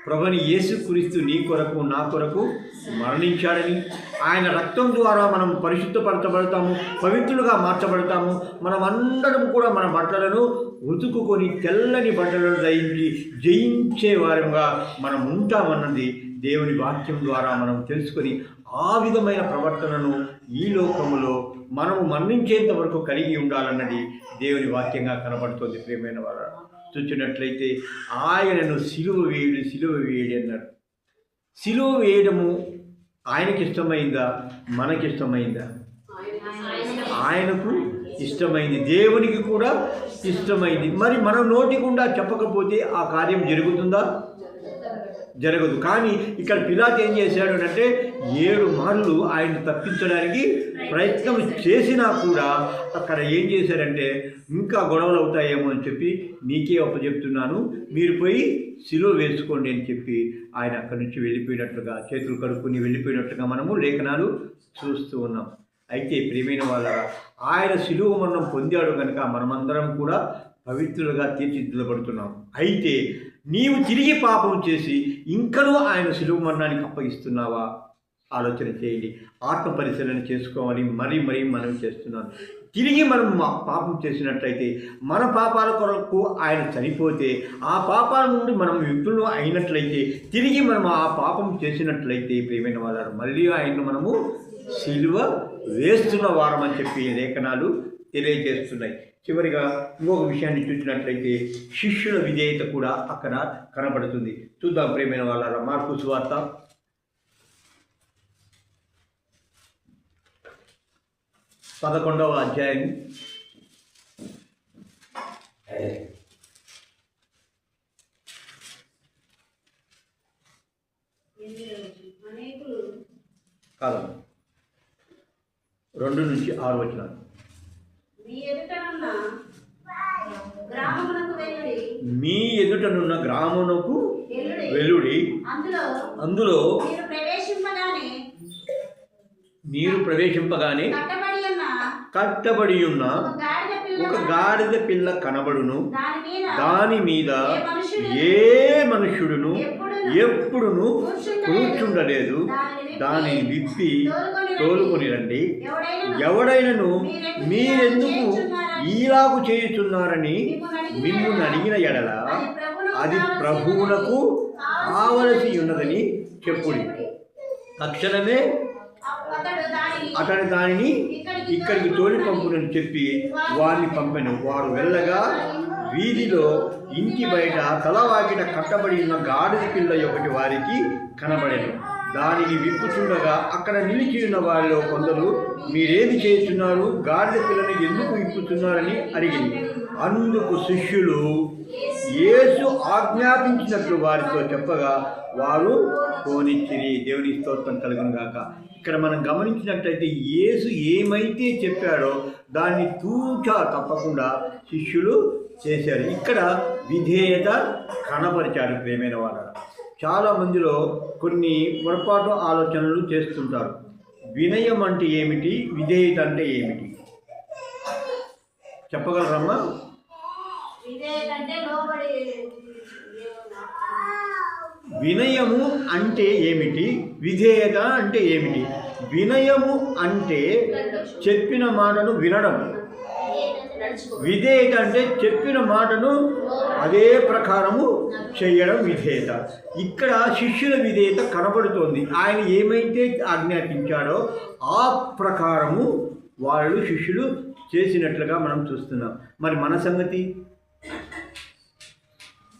ప్రభువైన యేసుక్రీస్తు నీ కొరకు నా కొరకు మరణించాడని, ఆయన రక్తం ద్వారా మనం పరిశుద్ధపరచబడతాము, పవిత్రులుగా మార్చబడతాము. మనం అందరం కూడా మన బట్టలను ఉతుకుకొని తెల్లని బట్టలను ధరించి జయించే వారంగా మనం ఉంటామన్నది దేవుని వాక్యం ద్వారా మనం తెలుసుకొని ఆ విధమైన ప్రవర్తనను ఈ లోకములో మనము మరణించేంత వరకు కలిగి ఉండాలన్నది దేవుని వాక్యంగా కనబడుతుంది. ప్రియమైన వారు చూసినట్లయితే ఆయనను సిలువ వేయడి అన్నాడు. సిలువ వేయడము ఆయనకి ఇష్టమైందా, మనకిష్టమైందా? ఆయనకు ఇష్టమైంది, దేవునికి కూడా ఇష్టమైంది. మరి మనం నోటి గుండా చెప్పకపోతే ఆ కార్యం జరుగుతుందా? జరగదు. కానీ ఇక్కడ పిలాతు ఏం చేశాడు అంటే 7 మార్లు ఆయన తప్పించడానికి ప్రయత్నం చేసినా కూడా అక్కడ ఏం చేశారంటే ఇంకా గొడవలు అవుతాయేమో అని చెప్పి నీకే అప్పచెప్తున్నాను, మీరు పోయి సిలువ వేసుకోండి అని చెప్పి ఆయన అక్కడి నుంచి వెళ్ళిపోయినట్లుగా, చేతులు కడుక్కుని వెళ్ళిపోయినట్లుగా మనము లేఖనాలు చూస్తూ ఉన్నాం. అయితే ప్రియమైన వాళ్ళ ఆయన సిలువ మరణం పొందాడు కనుక మనమందరం కూడా పవిత్రులుగా తీర్చిదిద్దబడుతున్నాం. అయితే నీవు తిరిగి పాపం చేసి ఇంకనూ ఆయన సిలువ మరణానికి అప్పగిస్తున్నావా? ఆలోచన చేయండి, ఆత్మ పరిశీలన చేసుకోవాలి. మరీ మనం చేస్తున్నాం. తిరిగి మనం పాపం చేసినట్లయితే మన పాపాల కొరకు ఆయన చనిపోతే ఆ పాపాల నుండి మనం విముక్తులు అయినట్లయితే తిరిగి మనం ఆ పాపం చేసినట్లయితే ప్రియమైన వాళ్ళు మళ్ళీ ఆయన్ను మనము సిలువ వేస్తున్న వారం అని చెప్పి లేఖనాలు తెలియజేస్తున్నాయి. చివరిగా ఇంకొక విషయాన్ని చూసినట్లయితే శిష్యుల విధేయత కూడా అక్కడ కనబడుతుంది. చూద్దాం ప్రియమైన వాళ్ళ మార్కు సువార్త 11వ అధ్యాయం 2 నుంచి 6 వచనాలు. మీ ఎదుటనున్న గ్రామమునకు వెలుడి, అందులో మీరు ప్రవేశింపగానే కట్టబడి ఉన్న ఒక గాడిద పిల్ల కనబడును, దాని మీద ఏ మనుష్యుడును ఎప్పుడును కూర్చుండలేదు, దానిని విప్పి తోలుకొని రండి. ఎవడైనను మీరెందుకు ఈలాగు చేయుచున్నారని మిమ్మును అడిగిన ఎడల అది ప్రభువునకు కావలసి ఉన్నదని చెప్పుడి. తక్షణమే అతడు దానిని ఇక్కడికి తోలి పంపునని చెప్పి వారిని పంపెను. వారు వెళ్ళగా వీధిలో ఇంటి బయట తలవాకిట కట్టబడి ఉన్న గాడిద పిల్ల ఒకటి వారికి కనబడెను. దానిని విప్పుచుండగా అక్కడ నిలిచి ఉన్న వారిలో కొందరు, మీరేమి చేస్తున్నారు, గాడిద పిల్లని ఎందుకు విప్పుతున్నారని అడిగింది. అందుకు శిష్యులు యేసు ఆజ్ఞాపించినట్లు వారితో చెప్పగా వారు పోనిచ్చిరి. దేవుని స్తోత్రం కలుగును గాక. ఇక్కడ మనం గమనించినట్లయితే యేసు ఏమైతే చెప్పాడో దాన్ని తూచా తప్పకుండా శిష్యులు చేశారు. ఇక్కడ విధేయత కనపరిచారు. ప్రేమైన వాళ్ళ చాలా మందిలో కొన్ని పొరపాటు ఆలోచనలు చేస్తుంటారు. వినయం అంటే ఏమిటి, విధేయత అంటే ఏమిటి చెప్పగలరమ్మా? వినయము అంటే ఏమిటి, విధేయత అంటే ఏమిటి? వినయము అంటే చెప్పిన మాటను వినడం, విధేయత అంటే చెప్పిన మాటను అదే ప్రకారము చేయడం విధేయత. ఇక్కడ శిష్యుల విధేయత కనబడుతోంది. ఆయన ఏమైతే ఆజ్ఞాపించాడో ఆ ప్రకారము వాళ్ళు శిష్యులు చేసినట్లుగా మనం చూస్తున్నాం. మరి మన సంగతి,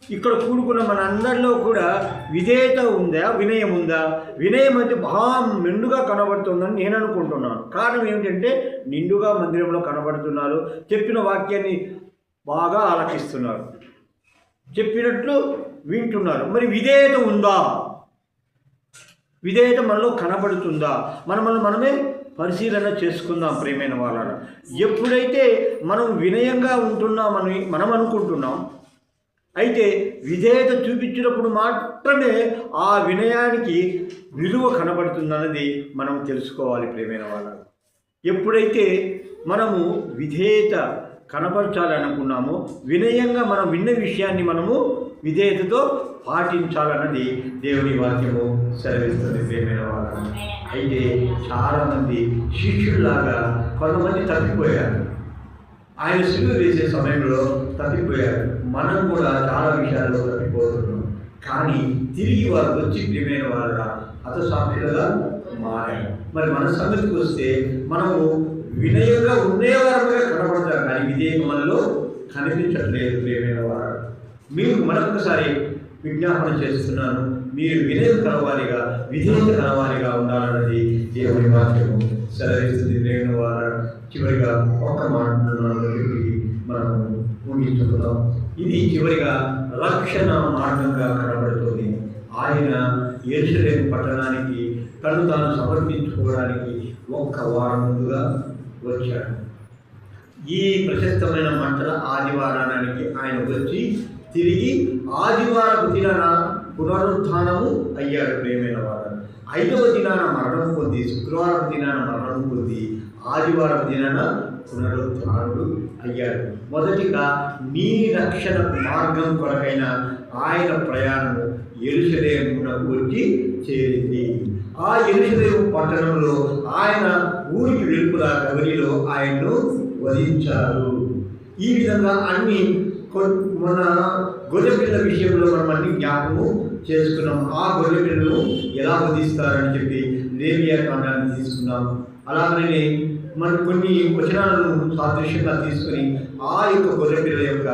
ఇక్కడ కూడుకున్న మన అందరిలో కూడా విధేయత ఉందా, వినయం ఉందా? వినయం అయితే బాగా మెండుగా కనబడుతుందని నేను అనుకుంటున్నాను. కారణం ఏమిటంటే నిండుగా మందిరంలో కనబడుతున్నారు, చెప్పిన వాక్యాన్ని బాగా ఆలకిస్తున్నారు, చెప్పినట్లు వింటున్నారు. మరి విధేయత ఉందా? విధేయత మనలో కనబడుతుందా? మనమే పరిశీలన చేసుకుందాం ప్రియమైన వాళ్ళ. ఎప్పుడైతే మనం వినయంగా ఉంటున్నామని మనం అనుకుంటున్నాం, అయితే విధేయత చూపించినప్పుడు మాత్రమే ఆ వినయానికి విలువ కనబడుతుందన్నది మనం తెలుసుకోవాలి ప్రియమైన వాళ్ళ. ఎప్పుడైతే మనము విధేయత కనపరచాలి అనుకున్నామో వినయంగా మనం విన్న విషయాన్ని మనము విధేయతతో పాటించాలన్నది దేవుని వాక్యము సెలవిస్తుంది ప్రియమైన వాళ్ళని. అయితే చాలామంది శిష్యుల్లాగా కొంతమంది తప్పిపోయారు. ఆయన సిలువ వేసే సమయంలో తప్పిపోయారు. మనం కూడా చాలా విషయాల్లో తప్పిపోతున్నాం. కానీ తిరిగి వారు వచ్చి ప్రియమైన వాళ్ళ హతసాక్షులుగా మారారు. మరి మన సంగతికి వస్తే మనము వినయంగా ఉండేవారుగా కనబడతారు, కానీ విధేయం మనలో కనిపించట్లేదు ప్రియమైన వారు. మీకు మరొకసారి విజ్ఞాపన చేస్తున్నాను, మీరు వినయం కలవాలిగా విధేయత కలవాలిగా ఉండాలన్నది దేవుని వాక్యము సెలవిస్తుంది ప్రియమైన వారు. చివరిగా ఒక మాట మనం ముగించుకుందాం. ఇది చివరిగా రక్షణ మార్గంగా కనబడుతుంది. ఆయన యెరూషలేము పట్టణానికి తను తాను సమర్పించుకోవడానికి ఒక్క వారం ముందుగా వచ్చాడు. ఈ ప్రశస్తమైన మంటల ఆదివారానికి ఆయన వచ్చి తిరిగి ఆదివారపు దినాన పునరుత్థానము అయ్యాడు ప్రియమైన వారు. 5వ దినాన మరణం పొంది, శుక్రవారం దినాన మరణం పొంది, ఆదివారం దినాన పునరుత్థానుడు అయ్యాడు. మొదటిగా నీ రక్షణ మార్గం కొరకైన ఆయన ప్రయాణము యెరూషలేమునకు వచ్చి చేరింది. ఆ యెరూషలేము పట్టణంలో ఆయన ఊరికి వెలుపల గవరిలో ఆయన్ను వధించారు. ఈ విధంగా అన్ని మన గొర్రెపిల్ల విషయంలో మనం అన్ని జ్ఞాపకము చేసుకున్నాం. ఆ గొర్రెపిల్లను ఎలా వధిస్తారని చెప్పి లేవియా కాండాన్ని తీసుకున్నాం. అలాగనే మనం కొన్ని వచనాలను సాదృశ్యంగా తీసుకుని ఆ యొక్క గొర్రెపిల్ల యొక్క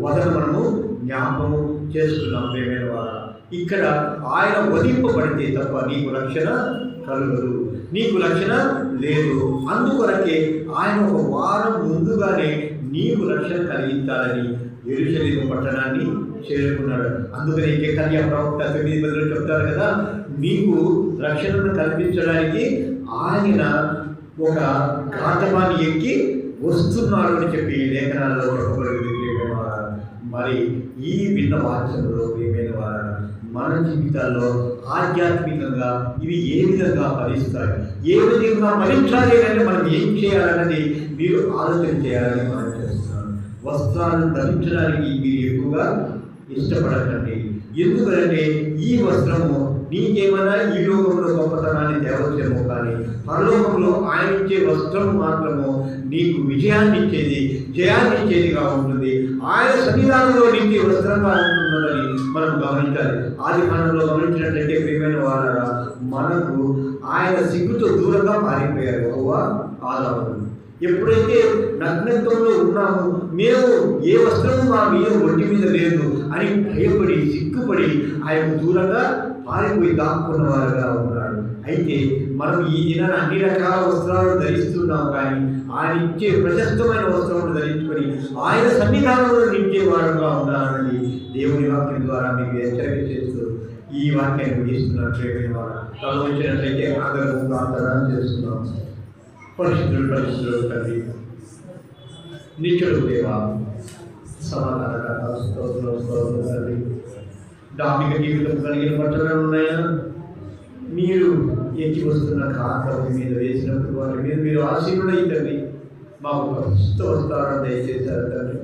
వధను మనము జ్ఞాపకము చేసుకున్నాం ప్రియమైన వారు. ఇక్కడ ఆయన వధింపబడితే తప్ప నీకు రక్షణ కలుగదు, నీకు రక్షణ లేదు. అందుకొరకే ఆయన ఒక వారం ముందుగానే నీకు రక్షణ కలిగించాలని యెరూషలేము పట్టణాన్ని చేరుకున్నాడు. అందుకని జకర్యా ప్రవక్త 9:10 చెప్తారు కదా, నీకు రక్షణను కల్పించడానికి ఆయన ఒక ఘాతమాన్ని ఎక్కి వస్తున్నాడు అని చెప్పి లేఖనాల్లో చెప్పబడింది ప్రియమైన వారు. మరి ఈ విన్న వాక్యంలో ప్రియమైన వారు మన జీవితాల్లో ఆధ్యాత్మికంగా ఇవి ఏ విధంగా ఫలిస్తాయి, ఏ విధంగా ఫలించాలి అంటే మనం ఏం చేయాలన్నది మీరు ఆలోచన చేయాలని మనం చేస్తున్నాం. వస్త్రాలను ధరించడానికి మీరు ఎక్కువగా ఇష్టపడకండి. ఎందుకంటే ఈ వస్త్రము నీకేమైనా ఈ లోకంలో గొప్పతనాన్ని తేవచ్చేమో, కానీ పరలోకంలో ఆయన ఇచ్చే వస్త్రం మాత్రము నీకు విజయాన్ని ఇచ్చేది, జయాన్ని ఇచ్చేదిగా ఉంటుంది. ఆయన సన్నిధానంలో నీకు వస్త్రంగా ఉంటుందని మనం గమనించాలి. ఆది కాలంలో గమనించినట్లయితే ప్రియమైన వారా, మనకు ఆయన సిగ్గుతో దూరంగా పారిపోయారు యెహోవా ఆదాము. ఎప్పుడైతే నగ్నత్వంలో ఉన్నామో మేము ఏ వస్త్రము మా మీద ఒంటి మీద లేదు అని భయపడి సిగ్గుపడి ఆయన దూరంగా పారిపోయి దాక్కున్న వారుగా ఉన్నాడు. అయితే మనం ఈ దినాన అన్ని రకాల వస్త్రాలు ధరిస్తున్నాం, కానీ ఆయన ఇచ్చే ప్రశస్తమైన వస్త్రాలను ధరించుకొని ఆయన సన్నిధానంలో నింపే వారుగా ఉండాలని దేవుని వాక్యం ద్వారా మీకు హెచ్చరిక చేస్తూ ఈ వాక్యాన్ని ముగిస్తున్నారు ప్రియమైన వారు. తను వచ్చినట్లయితే అందరూ ప్రార్థన చేస్తున్నాం. పరిశుద్ధుడు తండ్రి, నిత్యుడు దేవా, సమాధానకర్త, స్తోత్రం తండ్రి. ధార్మిక జీవితం కలిగిన పట్టణాలు ఉన్నాయా, మీరు ఎక్కి వస్తున్న కారణం మీద వేసినప్పుడు వారి మీద మీరు ఆశీర్వదించండి. మాకు పరిశుద్ధ వస్త్రాలను దయచేశారు తండ్రి.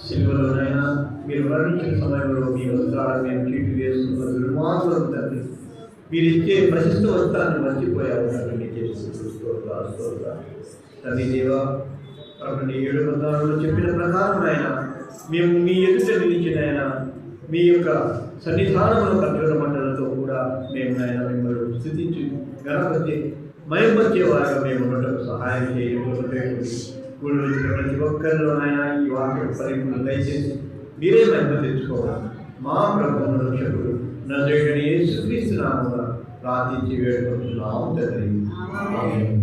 సిలువలోనైనా మీరు వర్ణించిన సమయంలో మీ వస్త్రాలను మేము చీటి వేస్తున్న దుర్మార్గులు తండ్రి. మీరు ఇచ్చే ప్రశస్త వస్త్రాన్ని మర్చిపోయారు తండ్రి. తండ్రి దేవా, కాబట్టి 7 వచనాలలో చెప్పిన ప్రకారం ఆయన మేము మీ ఎదుట నిలిచిన ఆయన మీ యొక్క సన్నిధానంలో కర్జూర మండలతో కూడా మేము ఆయన మిమ్మల్ని స్థుతించి గణపతి మయంపరిచే వారిగా మేము ఉండటం సహాయం చేయండి. కూడి వచ్చిన ప్రతి ఒక్కరిలో ఆయన ఈ వాక్య పరిపూర్ణ దయచేసి మీరే మహిమ తెచ్చుకోవాలి. మా ప్రభువును రక్షకుడు నజరేయుడైన యేసుక్రీస్తు నామమున ప్రార్థించి వేడుకుంటున్నాము తండ్రి. ఆమేన్.